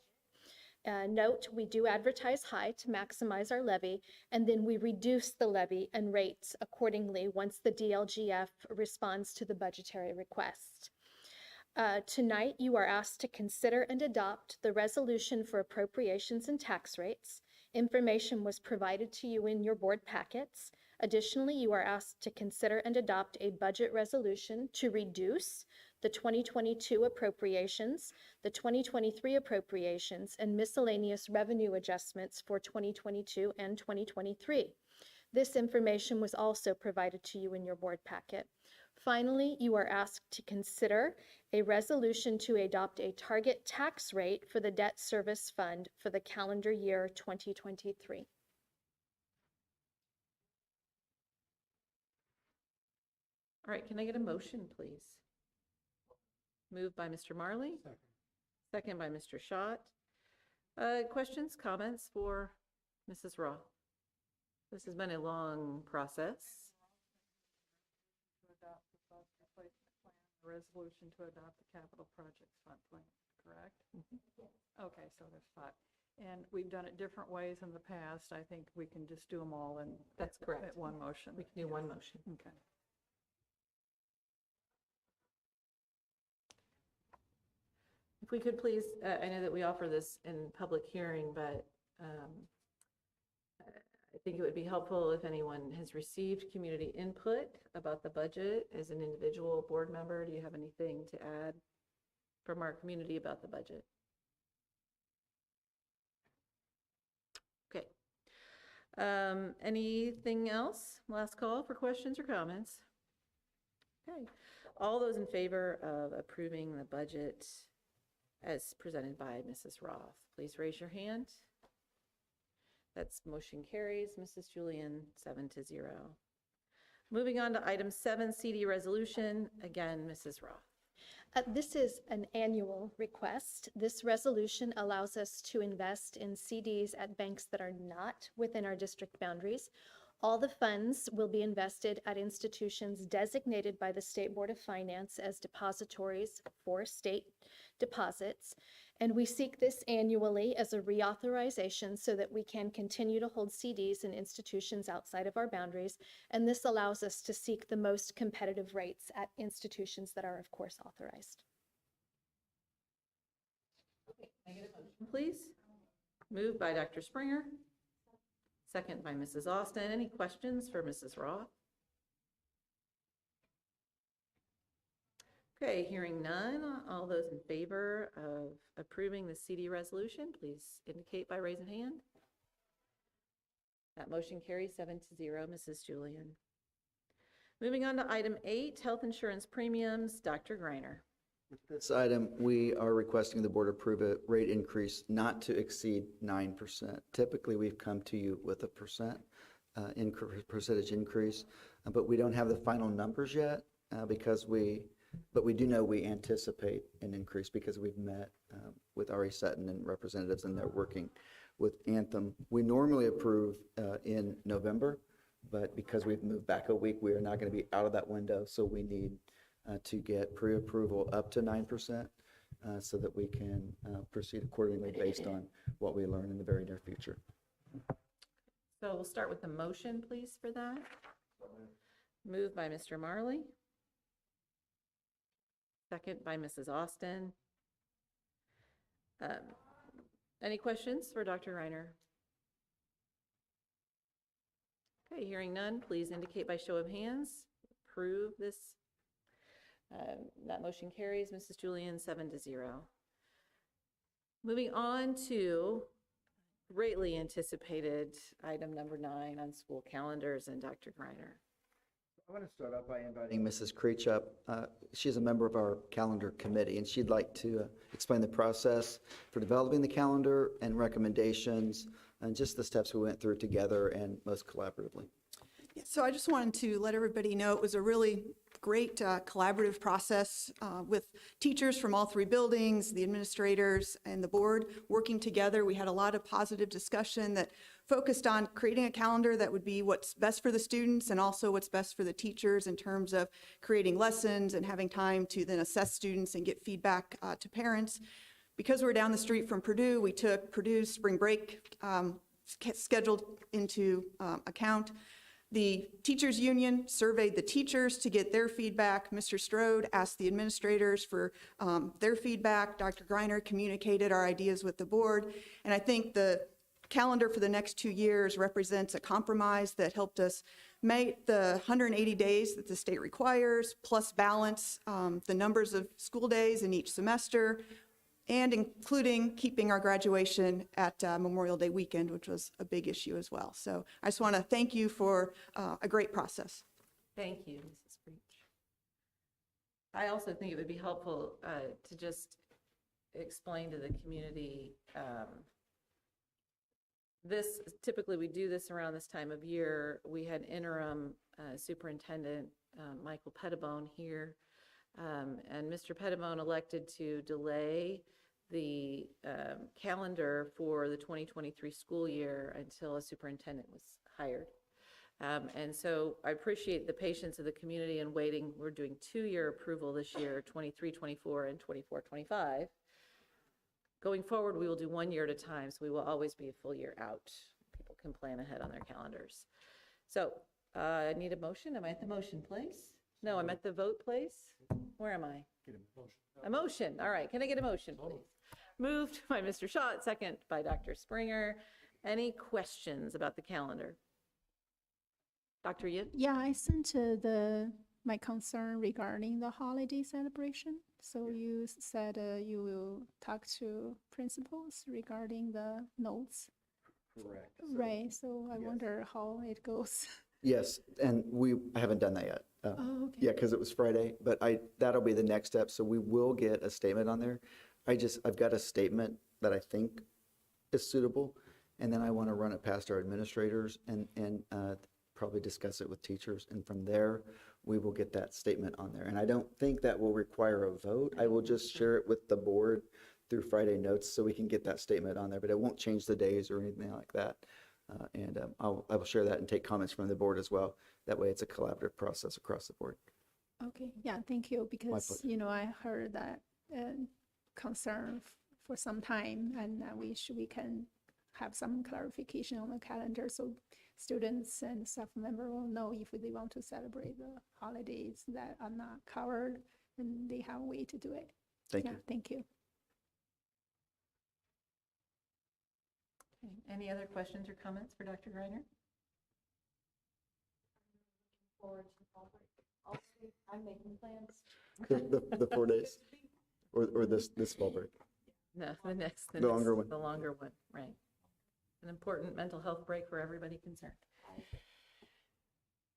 [SPEAKER 3] Note, we do advertise high to maximize our levy, and then we reduce the levy and rates accordingly once the DLGF responds to the budgetary request. Tonight, you are asked to consider and adopt the resolution for appropriations and tax rates. Information was provided to you in your board packets. Additionally, you are asked to consider and adopt a budget resolution to reduce the 2022 appropriations, the 2023 appropriations, and miscellaneous revenue adjustments for 2022 and 2023. This information was also provided to you in your board packet. Finally, you are asked to consider a resolution to adopt a target tax rate for the debt service fund for the calendar year 2023.
[SPEAKER 2] All right, can I get a motion, please? Moved by Mr. Marley. Second by Mr. Schott. Questions, comments for Mrs. Roth? This has been a long process.
[SPEAKER 17] To adopt the bus replacement plan, the resolution to adopt the capital projects fund plan, correct? Okay, so there's 5. And we've done it different ways in the past. I think we can just do them all in
[SPEAKER 2] That's correct.
[SPEAKER 17] at one motion.
[SPEAKER 2] We can do one motion.
[SPEAKER 17] Okay.
[SPEAKER 2] If we could please, I know that we offer this in public hearing, but I think it would be helpful if anyone has received community input about the budget as an individual board member. Do you have anything to add from our community about the budget? Okay. Anything else? Last call for questions or comments. Okay. All those in favor of approving the budget as presented by Mrs. Roth, please raise your hand. That's motion carries. Mrs. Julian, 7-0. Moving on to item 7, CD resolution. Again, Mrs. Roth.
[SPEAKER 3] This is an annual request. This resolution allows us to invest in CDs at banks that are not within our district boundaries. All the funds will be invested at institutions designated by the State Board of Finance as depositories for state deposits. And we seek this annually as a reauthorization so that we can continue to hold CDs in institutions outside of our boundaries. And this allows us to seek the most competitive rates at institutions that are, of course, authorized.
[SPEAKER 2] Okay, can I get a motion, please? Moved by Dr. Springer. Second by Mrs. Austin. Any questions for Mrs. Roth? Okay, hearing none. All those in favor of approving the CD resolution, please indicate by raising hand. That motion carries 7-0, Mrs. Julian. Moving on to item 8, health insurance premiums. Dr. Griner.
[SPEAKER 1] With this item, we are requesting the board approve a rate increase not to exceed 9%. Typically, we've come to you with a percentage increase, but we don't have the final numbers yet but we do know we anticipate an increase because we've met with Ari Sutton and representatives, and they're working with Anthem. We normally approve in November, But because we've moved back a week, we are not going to be out of that window. So we need to get pre-approval up to 9% so that we can proceed accordingly based on what we learn in the very near future.
[SPEAKER 2] So we'll start with the motion, please, for that. Moved by Mr. Marley. Second by Mrs. Austin. Any questions for Dr. Reiner? Okay, hearing none, please indicate by show of hands. Approve this. That motion carries. Mrs. Julian, 7-0. Moving on to greatly anticipated item number 9 on school calendars and Dr. Greiner.
[SPEAKER 1] I want to start off by inviting Mrs. Creech up. She's a member of our calendar committee, and she'd like to explain the process for developing the calendar and recommendations and just the steps we went through together and most collaboratively.
[SPEAKER 18] Yeah, so I just wanted to let everybody know it was a really great collaborative process with teachers from all 3 buildings, the administrators, and the board working together. We had a lot of positive discussion that focused on creating a calendar that would be what's best for the students and also what's best for the teachers in terms of creating lessons and having time to then assess students and get feedback to parents. Because we're down the street from Purdue, we took Purdue's spring break scheduled into account. The teachers union surveyed the teachers to get their feedback. Mr. Strode asked the administrators for their feedback. Dr. Greiner communicated our ideas with the board. And I think the calendar for the next 2 years represents a compromise that helped us make the 180 days that the state requires, plus balance the numbers of school days in each semester, and including keeping our graduation at Memorial Day weekend, which was a big issue as well. So I just want to thank you for a great process.
[SPEAKER 2] Thank you, Mrs. Breach. I also think it would be helpful to just explain to the community this, typically we do this around this time of year. We had interim superintendent Michael Pettibone here, and Mr. Pettibone elected to delay the calendar for the 2023 school year until a superintendent was hired. And so I appreciate the patience of the community in waiting. We're doing 2-year approval this year, 23-24 and 24-25. Going forward, we will do 1 year at a time, so we will always be a full year out. People can plan ahead on their calendars. So I need a motion. Am I at the motion place? No, I'm at the vote place. Where am I? A motion. All right. Can I get a motion, please? Moved by Mr. Schott, second by Dr. Springer. Any questions about the calendar? Dr. Yin?
[SPEAKER 14] Yeah, I sent my concern regarding the holiday celebration. So you said you will talk to principals regarding the notes.
[SPEAKER 1] Correct.
[SPEAKER 14] Right, so I wonder how it goes.
[SPEAKER 1] Yes, and I haven't done that yet.
[SPEAKER 14] Oh, okay.
[SPEAKER 1] Yeah, because it was Friday, but that'll be the next step. So we will get a statement on there. I've got a statement that I think is suitable, and then I want to run it past our administrators and probably discuss it with teachers. And from there, we will get that statement on there. And I don't think that will require a vote. I will just share it with the board through Friday notes so we can get that statement on there, but it won't change the days or anything like that. I will share that and take comments from the board as well. That way it's a collaborative process across the board.
[SPEAKER 14] Okay, yeah, thank you, because,
[SPEAKER 1] pleasure.
[SPEAKER 14] I heard that concern for some time, and I wish we can have some clarification on the calendar so students and staff members will know if they want to celebrate the holidays that are not covered, and they have a way to do it.
[SPEAKER 1] Thank
[SPEAKER 14] Yeah,
[SPEAKER 1] you.
[SPEAKER 14] thank you.
[SPEAKER 2] Okay. Any other questions or comments for Dr. Greiner? Forward to fall break. I'm making plans.
[SPEAKER 1] The 4 days or this fall break.
[SPEAKER 2] No, the
[SPEAKER 1] longer one.
[SPEAKER 2] The longer one, right. An important mental health break for everybody concerned.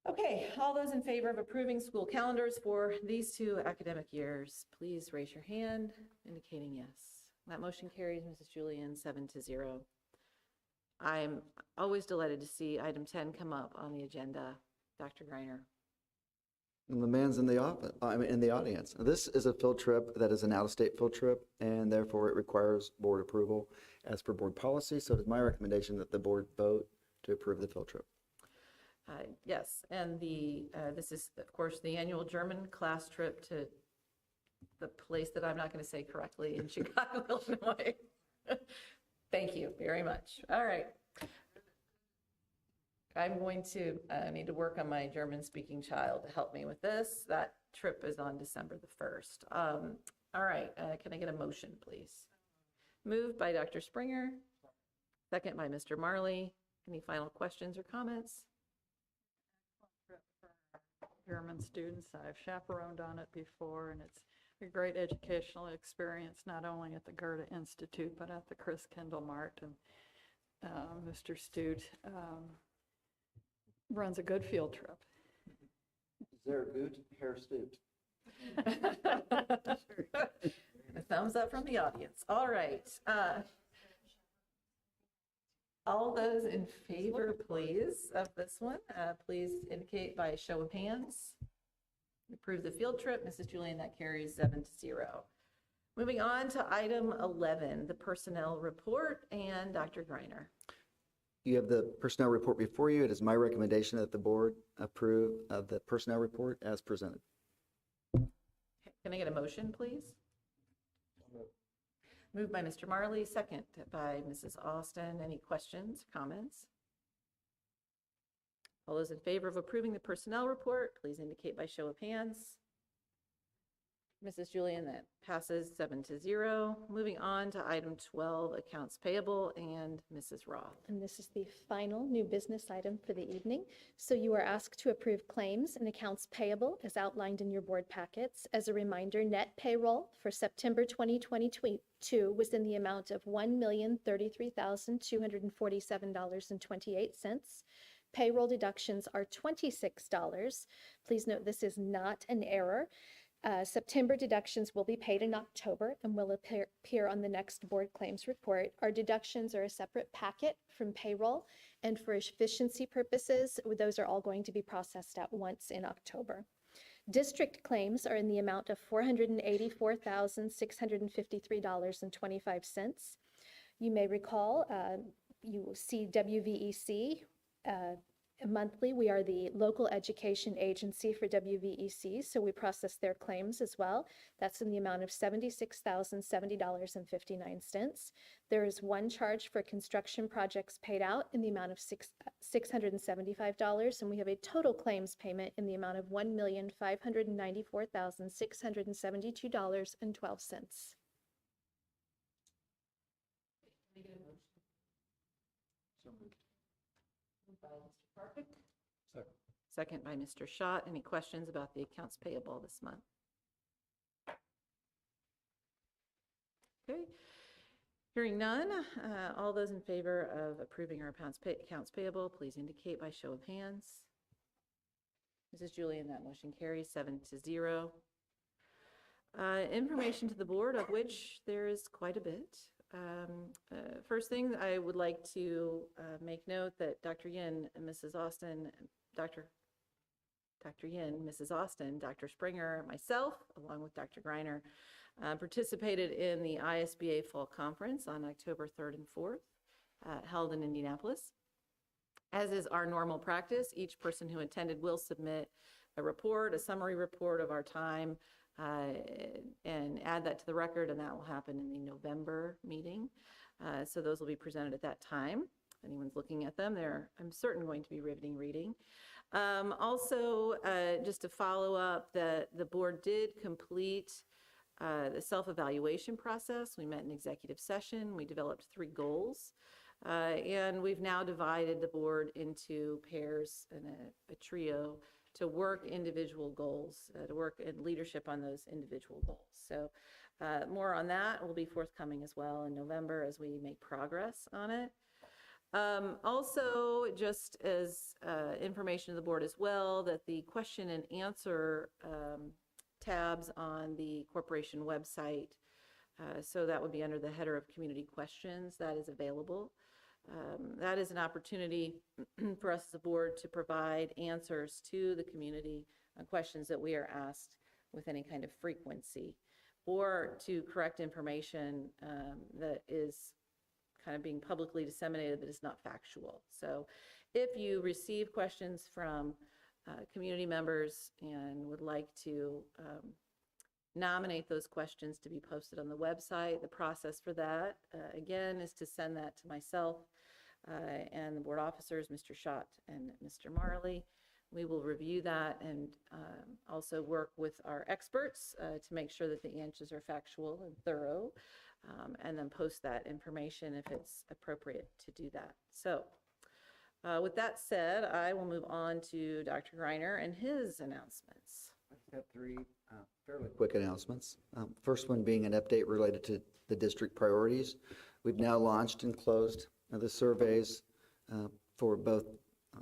[SPEAKER 2] Okay, all those in favor of approving school calendars for these 2 academic years, please raise your hand indicating yes. That motion carries, Mrs. Julian, 7-0. I'm always delighted to see item 10 come up on the agenda. Dr. Greiner.
[SPEAKER 1] And the man's in the audience. This is a field trip that is an out-of-state field trip, and therefore it requires board approval as per board policy. So it is my recommendation that the board vote to approve the field trip.
[SPEAKER 2] Yes, and this is, of course, the annual German class trip to the place that I'm not going to say correctly in Chicago, Illinois. Thank you very much. All right. I'm going to need to work on my German-speaking child to help me with this. That trip is on December the 1st. All right, can I get a motion, please? Moved by Dr. Springer, second by Mr. Marley. Any final questions or comments?
[SPEAKER 17] German students. I've chaperoned on it before, and it's a great educational experience, not only at the Goethe Institute, but at the Chris Kendall Mart. And Mr. Stute runs a good field trip.
[SPEAKER 1] Sehr gut, Herr Stute.
[SPEAKER 2] A thumbs up from the audience. All right. All those in favor, please, of this one, please indicate by a show of hands. Approve the field trip. Mrs. Julian, that carries 7-0. Moving on to item 11, the personnel report, and Dr. Greiner.
[SPEAKER 1] You have the personnel report before you. It is my recommendation that the board approve of the personnel report as presented.
[SPEAKER 2] Can I get a motion, please? Moved by Mr. Marley, second by Mrs. Austin. Any questions, comments? All those in favor of approving the personnel report, please indicate by show of hands. Mrs. Julian, that passes 7-0. Moving on to item 12, accounts payable, and Mrs. Roth.
[SPEAKER 19] And this is the final new business item for the evening. So you are asked to approve claims and accounts payable as outlined in your board packets. As a reminder, net payroll for September 2022 was in the amount of $1,033,247.28. Payroll deductions are $26. Please note this is not an error. September deductions will be paid in October and will appear on the next board claims report. Our deductions are a separate packet from payroll, and for efficiency purposes, those are all going to be processed at once in October. District claims are in the amount of $484,653.25. You may recall, you will see WVEC monthly. We are the local education agency for WVEC, so we process their claims as well. That's in the amount of $76,070.59. There is one charge for construction projects paid out in the amount of $675, and we have a total claims payment in the amount of $1,594,672.12.
[SPEAKER 2] By Mr. Park. Second by Mr. Schott. Any questions about the accounts payable this month? Okay. Hearing none, all those in favor of approving our accounts payable, please indicate by show of hands. Mrs. Julian, that motion carries 7-0. Information to the board, of which there is quite a bit. First thing, I would like to make note that Dr. Yin and Mrs. Austin, Dr. Yin, Mrs. Austin, Dr. Springer, myself, along with Dr. Greiner, participated in the ISBA Fall Conference on October 3rd and 4th, held in Indianapolis. As is our normal practice, each person who attended will submit a report, a summary report of our time, and add that to the record, and that will happen in the November meeting. So those will be presented at that time. If anyone's looking at them, they're, I'm certain, going to be riveting reading. Also, just to follow up, the board did complete the self-evaluation process. We met in executive session. We developed 3 goals. And we've now divided the board into pairs and a trio to work individual goals, to work in leadership on those individual goals. So more on that will be forthcoming as well in November as we make progress on it. Also, just as information to the board as well, that the question and answer tabs on the corporation website, so that would be under the header of community questions, that is available. That is an opportunity for us as a board to provide answers to the community on questions that we are asked with any kind of frequency, or to correct information that is kind of being publicly disseminated that is not factual. So If you receive questions from community members and would like to nominate those questions to be posted on the website, the process for that, again, is to send that to myself and the board officers, Mr. Schott and Mr. Marley. We will review that and also work with our experts to make sure that the answers are factual and thorough, and then post that information if it's appropriate to do that. So with that said, I will move on to Dr. Greiner and his announcements.
[SPEAKER 1] I just have three fairly quick announcements. First one being an update related to the district priorities. We've now launched and closed the surveys for both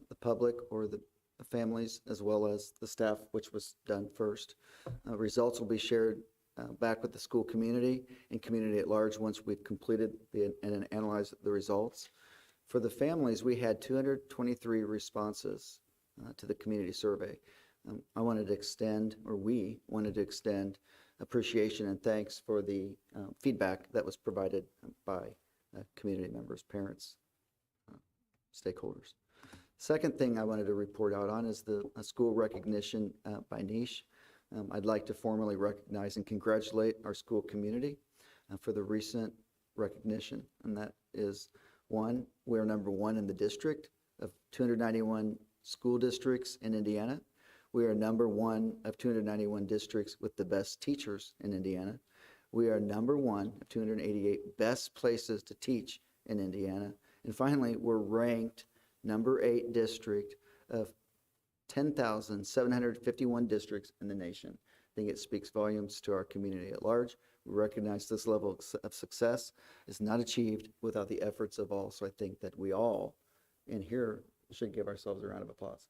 [SPEAKER 1] the public or the families as well as the staff, which was done first. Results will be shared back with the school community and community at large once we've completed and analyzed the results. For the families, we had 223 responses to the community survey. I wanted to extend, or we wanted to extend, appreciation and thanks for the feedback that was provided by community members, parents, stakeholders. Second thing I wanted to report out on is the school recognition by niche. I'd like to formally recognize and congratulate our school community for the recent recognition, and that is one, we're number one in the district of 291 school districts in Indiana. We are number one of 291 districts with the best teachers in Indiana. We are number one of 288 best places to teach in Indiana. And finally, we're ranked number 8 district of 10,751 districts in the nation. I think it speaks volumes to our community at large. We recognize this level of success is not achieved without the efforts of all. So I think that we all in here should give ourselves a round of applause.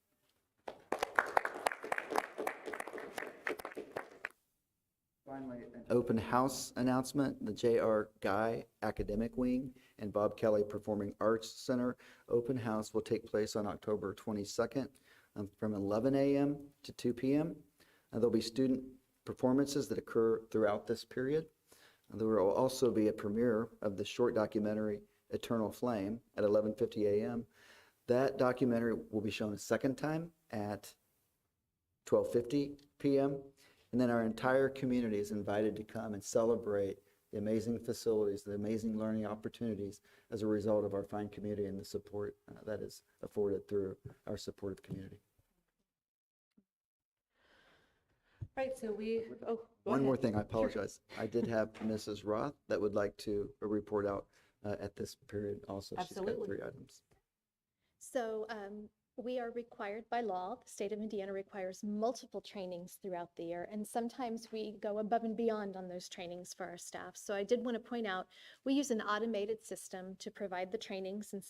[SPEAKER 1] Finally, an open house announcement. The J.R. Guy Academic Wing and Bob Kelly Performing Arts Center open house will take place on October 22nd from 11 a.m. to 2 p.m. There'll be student performances that occur throughout this period. There will also be a premiere of the short documentary Eternal Flame at 11:50 a.m. That documentary will be shown a second time at 12:50 p.m. And then our entire community is invited to come and celebrate the amazing facilities, the amazing learning opportunities as a result of our fine community and the support that is afforded through our supportive community.
[SPEAKER 2] Right, so we, oh, go
[SPEAKER 1] One
[SPEAKER 2] ahead.
[SPEAKER 1] more thing, I apologize. I did have Mrs. Roth that would like to report out at this period also. She's got
[SPEAKER 2] Absolutely.
[SPEAKER 1] 3 items.
[SPEAKER 19] So we are required by law, the state of Indiana requires multiple trainings throughout the year, and sometimes we go above and beyond on those trainings for our staff. So I did want to point out, we use an automated system to provide the trainings and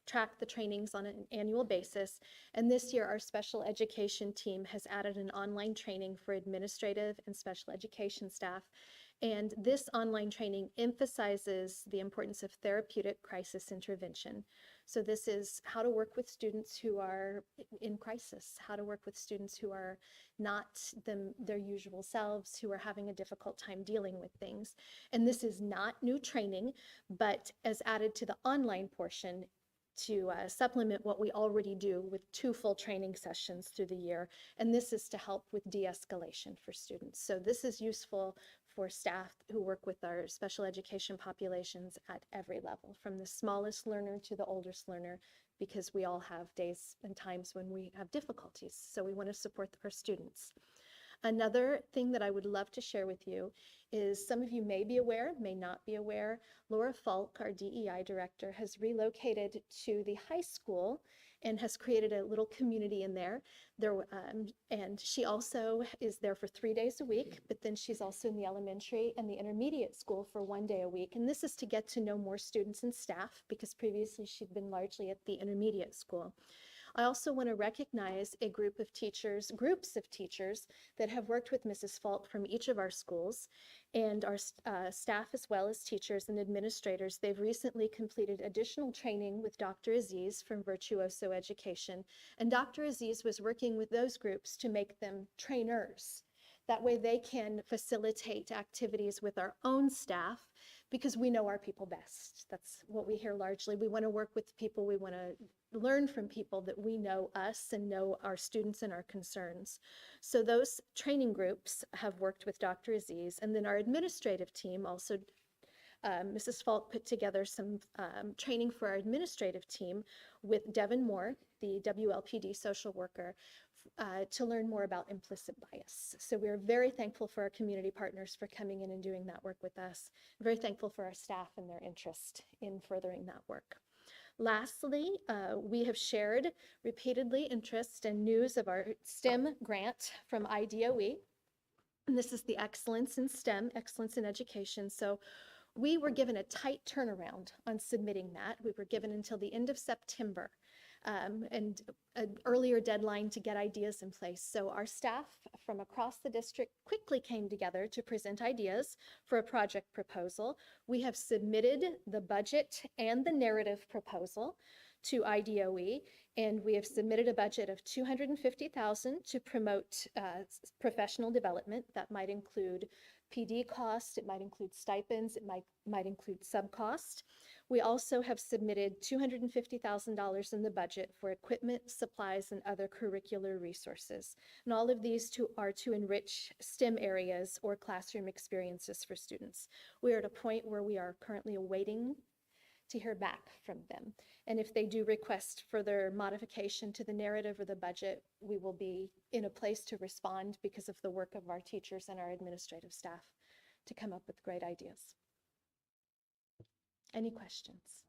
[SPEAKER 19] track the trainings on an annual basis. And this year, our special education team has added an online training for administrative and special education staff. And this online training emphasizes the importance of therapeutic crisis intervention. So this is how to work with students who are in crisis, how to work with students who are not their usual selves, who are having a difficult time dealing with things. And this is not new training, but as added to the online portion to supplement what we already do with 2 full training sessions through the year. And this is to help with de-escalation for students. So this is useful for staff who work with our special education populations at every level, from the smallest learner to the oldest learner, because we all have days and times when we have difficulties. So we want to support our students. Another thing that I would love to share with you is, some of you may be aware, may not be aware, Laura Falk, our DEI director, has relocated to the high school and has created a little community in there. And she also is there for 3 days a week, but then she's also in the elementary and the intermediate school for 1 day a week. And this is to get to know more students and staff, because previously she'd been largely at the intermediate school. I also want to recognize a groups of teachers that have worked with Mrs. Falk from each of our schools, and our staff as well as teachers and administrators. They've recently completed additional training with Dr. Aziz from Virtuoso Education, and Dr. Aziz was working with those groups to make them trainers. That way they can facilitate activities with our own staff, because we know our people best. That's what we hear largely. We want to work with people. We want to learn from people that we know us and know our students and our concerns. So those training groups have worked with Dr. Aziz, and then our administrative team also, Mrs. Falk put together some training for our administrative team with Devin Moore, the WLPD social worker, to learn more about implicit bias. So we're very thankful for our community partners for coming in and doing that work with us. Very thankful for our staff and their interest in furthering that work. Lastly, we have shared repeatedly interest and news of our STEM grant from IDOE. And this is the Excellence in STEM, Excellence in Education. So we were given a tight turnaround on submitting that. We were given until the end of September and an earlier deadline to get ideas in place. So our staff from across the district quickly came together to present ideas for a project proposal. We have submitted the budget and the narrative proposal to IDOE, and we have submitted a budget of $250,000 to promote professional development. That might include PD costs, it might include stipends, it might include sub-cost. We also have submitted $250,000 in the budget for equipment, supplies, and other curricular resources. And all of these are to enrich STEM areas or classroom experiences for students. We are at a point where we are currently awaiting to hear back from them. And if they do request further modification to the narrative or the budget, we will be in a place to respond because of the work of our teachers and our administrative staff to come up with great ideas. Any questions?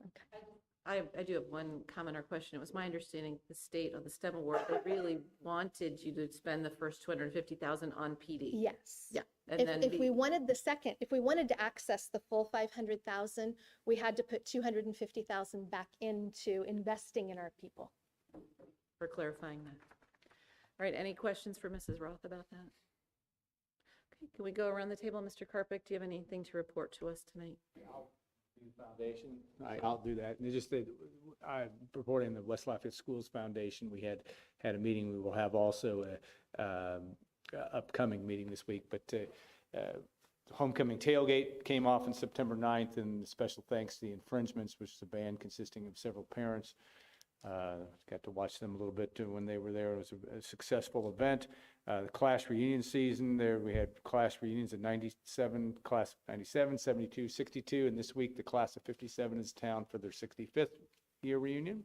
[SPEAKER 19] Okay.
[SPEAKER 2] I do have one comment or question. It was my understanding the state of the STEM award, they really wanted you to spend the first $250,000 on PD.
[SPEAKER 19] Yes.
[SPEAKER 2] Yeah. And
[SPEAKER 19] If we wanted if we wanted to access the full 500,000, we had to put 250,000 back into investing in our people.
[SPEAKER 2] For clarifying that. All right, any questions for Mrs. Roth about that? Okay, can we go around the table? Mr. Karpik, do you have anything to report to us tonight?
[SPEAKER 16] Foundation. I'll do that. And it's just that I'm reporting the West Lafayette Schools Foundation. We had a meeting. We will have also a upcoming meeting this week. But homecoming tailgate came off on September 9th, and special thanks to the Infringements, which is a band consisting of several parents. Got to watch them a little bit when they were there. It was a successful event. The class reunion season, there we had class reunions of 97, class of 97, 72, 62, and this week the class of 57 is in town for their 65th year reunion.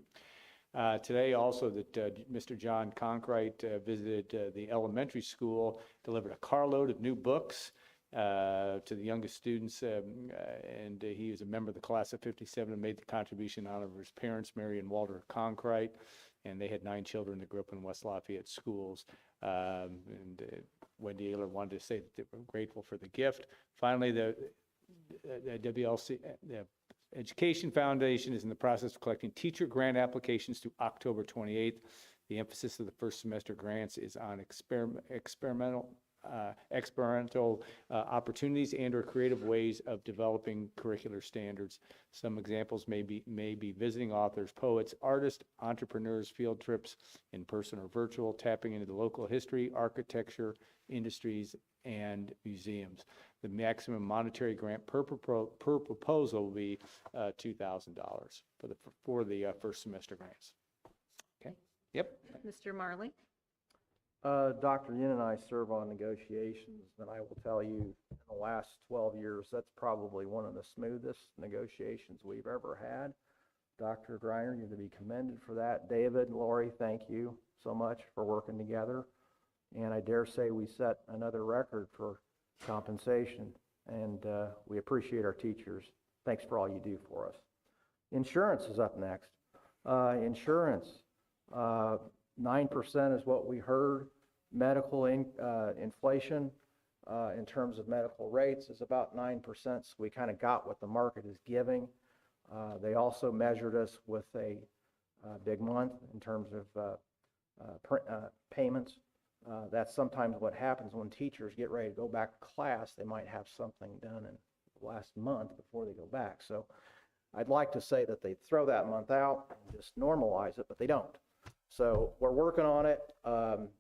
[SPEAKER 16] Today also that Mr. John Conkright visited the elementary school, delivered a carload of new books to the youngest students, and he is a member of the class of 57 and made the contribution in honor of his parents, Mary and Walter Conkright, and they had 9 children that grew up in West Lafayette schools. Wendy Ayler wanted to say that they were grateful for the gift. Finally, the WLC, the Education Foundation is in the process of collecting teacher grant applications through October 28th. The emphasis of the first semester grants is on experimental opportunities and or creative ways of developing curricular standards. Some examples may be visiting authors, poets, artists, entrepreneurs, field trips in person or virtual, tapping into the local history, architecture, industries, and museums. The maximum monetary grant per proposal will be $2,000 for the first semester grants. Okay. Yep.
[SPEAKER 2] Mr. Marley?
[SPEAKER 13] Dr. Yin and I serve on negotiations, and I will tell you, in the last 12 years, that's probably one of the smoothest negotiations we've ever had. Dr. Greiner, you're to be commended for that. David, Lori, thank you so much for working together. And I dare say we set another record for compensation, and we appreciate our teachers. Thanks for all you do for us. Insurance is up next. Insurance. 9% is what we heard. Medical inflation in terms of medical rates is about 9%. So we kind of got what the market is giving. They also measured us with a big month in terms of payments. That's sometimes what happens when teachers get ready to go back to class. They might have something done in the last month before they go back. So I'd like to say that they throw that month out and just normalize it, but they don't. So we're working on it.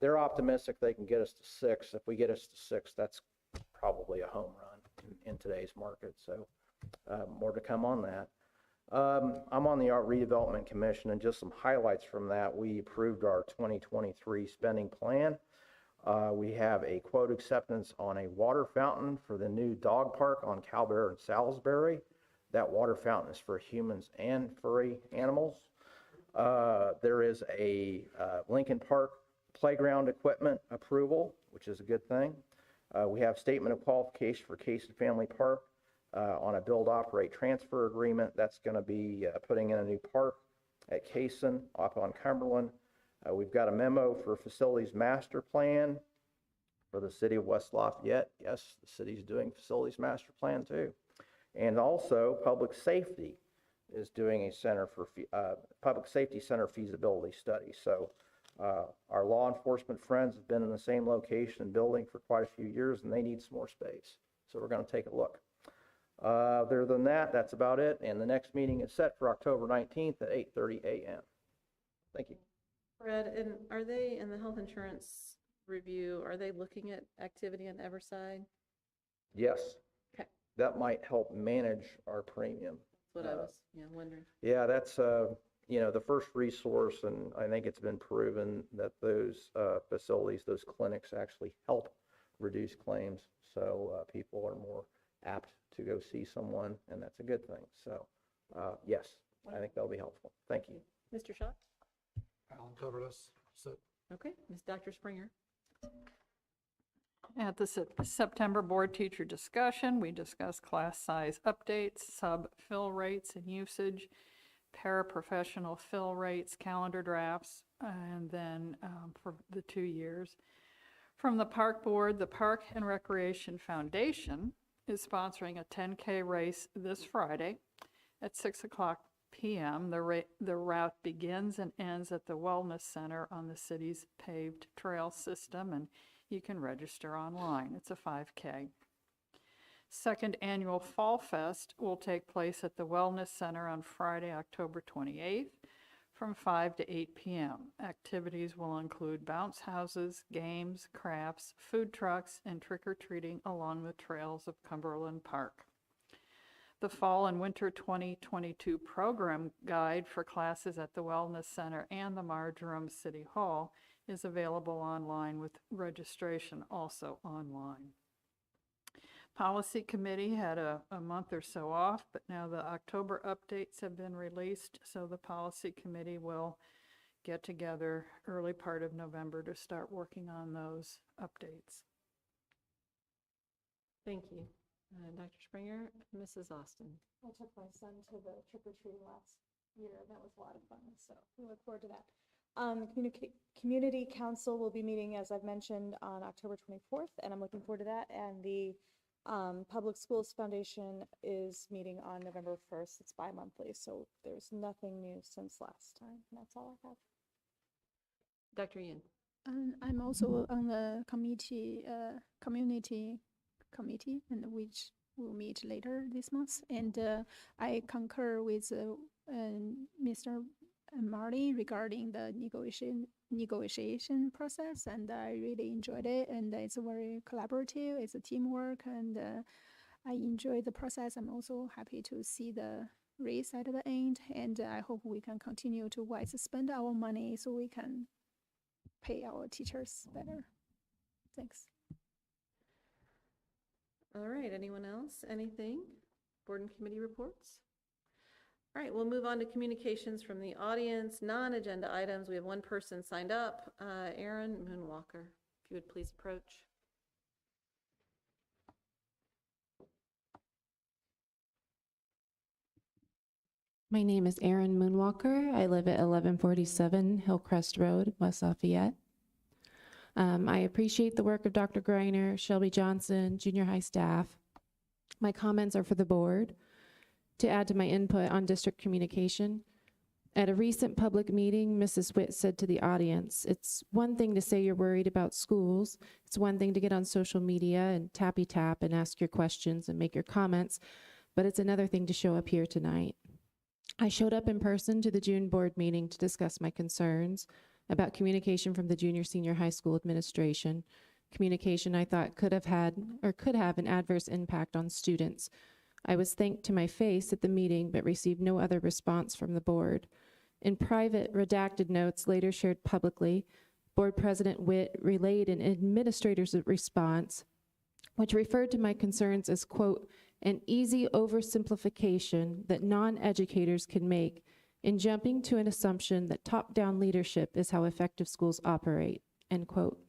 [SPEAKER 13] They're optimistic they can get us to 6. If we get us to 6, that's probably a home run in today's market. So more to come on that. I'm on the Art Redevelopment Commission, and just some highlights from that. We approved our 2023 spending plan. We have a quote acceptance on a water fountain for the new dog park on Calbear and Salisbury. That water fountain is for humans and furry animals. There is a Lincoln Park playground equipment approval, which is a good thing. We have statement of qualification for Case Family Park on a build, operate, transfer agreement. That's going to be putting in a new park at Cason up on Cumberland. We've got a memo for facilities master plan for the city of West Lafayette. Yes, the city's doing facilities master plan too. And also public safety is doing a center for public safety center feasibility study. So our law enforcement friends have been in the same location and building for quite a few years, and they need some more space. So we're going to take a look. Other than that, that's about it. And the next meeting is set for October 19th at 8:30 a.m. Thank you.
[SPEAKER 2] Fred, and are they, in the health insurance review, are they looking at activity on Everside?
[SPEAKER 13] Yes.
[SPEAKER 2] Okay.
[SPEAKER 13] That might help manage our premium.
[SPEAKER 2] That's what I was wondering.
[SPEAKER 13] Yeah, that's the first resource, and I think it's been proven that those facilities, those clinics actually help reduce claims. So people are more apt to go see someone, and that's a good thing. So yes, I think that'll be helpful. Thank you.
[SPEAKER 2] Mr. Schott?
[SPEAKER 20] Alan covered us. So
[SPEAKER 2] Okay, Dr. Springer.
[SPEAKER 17] At the September board teacher discussion, we discussed class size updates, sub fill rates and usage, paraprofessional fill rates, calendar drafts, and then for the 2 years. From the park board, the Park and Recreation Foundation is sponsoring a 10K race this Friday at 6:00 p.m. The route begins and ends at the Wellness Center on the city's paved trail system, and you can register online. It's a 5K. Second annual Fall Fest will take place at the Wellness Center on Friday, October 28th from 5 to 8 p.m. Activities will include bounce houses, games, crafts, food trucks, and trick-or-treating along the trails of Cumberland Park. The Fall and Winter 2022 program guide for classes at the Wellness Center and the Marjoram City Hall is available online with registration also online. Policy Committee had a month or so off, but now the October updates have been released, so the Policy Committee will get together early part of November to start working on those updates.
[SPEAKER 2] Thank you. Dr. Springer, Mrs. Austin.
[SPEAKER 19] I took my son to the trick-or-treat last year, and that was a lot of fun, so we look forward to that. Community Council will be meeting, as I've mentioned, on October 24th, and I'm looking forward to that. And the Public Schools Foundation is meeting on November 1st. It's bi-monthly, so there's nothing new since last time. And that's all I have.
[SPEAKER 2] Dr. Yin.
[SPEAKER 14] I'm also on the community committee, and which will meet later this month. And I concur with Mr. Marty regarding the negotiation process, and I really enjoyed it. And it's very collaborative. It's a teamwork, and I enjoy the process. I'm also happy to see the race at the end, and I hope we can continue to wisely spend our money so we can pay our teachers better. Thanks.
[SPEAKER 2] All right, anyone else? Anything? Board and committee reports? All right, we'll move on to communications from the audience. Non-agenda items, we have one person signed up, Aaron Moonwalker. If you would please approach.
[SPEAKER 21] My name is Erin Moonwalker. I live at 1147 Hillcrest Road, West Lafayette. I appreciate the work of Dr. Greiner, Shelby Johnson, junior high staff. My comments are for the board. To add to my input on district communication, at a recent public meeting, Mrs. Witt said to the audience, it's one thing to say you're worried about schools. It's one thing to get on social media and tappy tap and ask your questions and make your comments, but it's another thing to show up here tonight. I showed up in person to the June board meeting to discuss my concerns about communication from the junior senior high school administration, communication I thought could have an adverse impact on students. I was thanked to my face at the meeting, but received no other response from the board. In private, redacted notes later shared publicly, Board President Witt relayed an administrator's response, which referred to my concerns as, quote, an easy oversimplification that non-educators can make in jumping to an assumption that top-down leadership is how effective schools operate, end quote.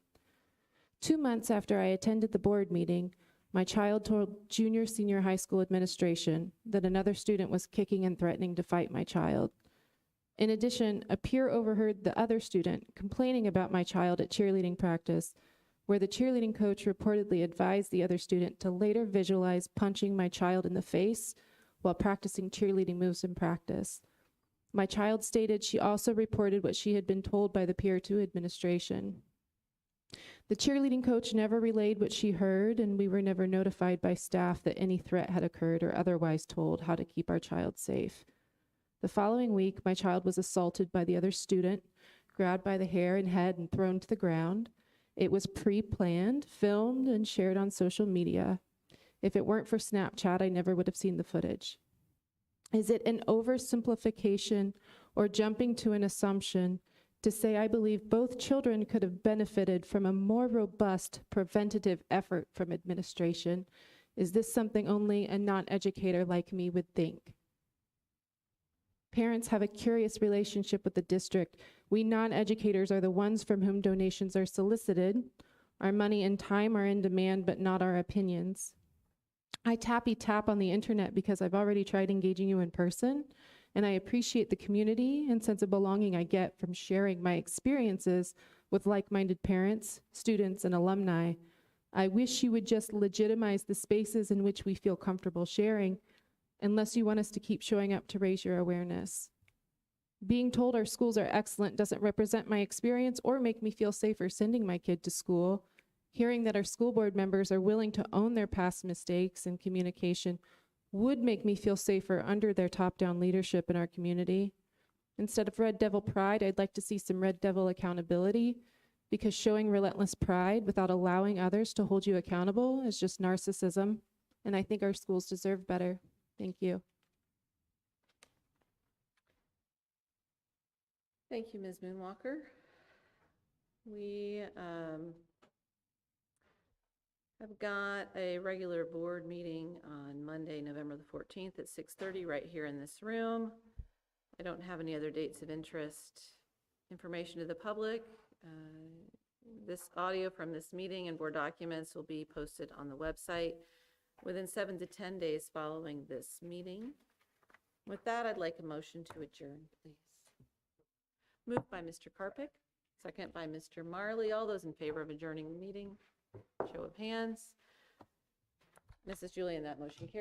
[SPEAKER 21] 2 months after I attended the board meeting, my child told senior high school administration that another student was kicking and threatening to fight my child. In addition, a peer overheard the other student complaining about my child at cheerleading practice, where the cheerleading coach reportedly advised the other student to later visualize punching my child in the face while practicing cheerleading moves in practice. My child stated she also reported what she had been told by the peer to administration. The cheerleading coach never relayed what she heard, and we were never notified by staff that any threat had occurred or otherwise told how to keep our child safe. The following week, my child was assaulted by the other student, grabbed by the hair and head and thrown to the ground. It was pre-planned, filmed, and shared on social media. If it weren't for Snapchat, I never would have seen the footage. Is it an oversimplification or jumping to an assumption to say I believe both children could have benefited from a more robust preventative effort from administration? Is this something only a non-educator like me would think? Parents have a curious relationship with the district. We non-educators are the ones from whom donations are solicited. Our money and time are in demand, but not our opinions. I tap on the internet because I've already tried engaging you in person, and I appreciate the community and sense of belonging I get from sharing my experiences with like-minded parents, students, and alumni. I wish you would just legitimize the spaces in which we feel comfortable sharing, unless you want us to keep showing up to raise your awareness. Being told our schools are excellent doesn't represent my experience or make me feel safer sending my kid to school. Hearing that our school board members are willing to own their past mistakes and communication would make me feel safer under their top-down leadership in our community. Instead of Red Devil pride, I'd like to see some Red Devil accountability, because showing relentless pride without allowing others to hold you accountable is just narcissism, and I think our schools deserve better. Thank you.
[SPEAKER 2] Thank you, Ms. Moonwalker. We have got a regular board meeting on Monday, November the 14th at 6:30 right here in this room. I don't have any other dates of interest. Information to the public. This audio from this meeting and board documents will be posted on the website within 7 to 10 days following this meeting. With that, I'd like a motion to adjourn, please. Moved by Mr. Karpik, second by Mr. Marley. All those in favor of adjourning the meeting, show of hands. Mrs. Julian, that motion carries.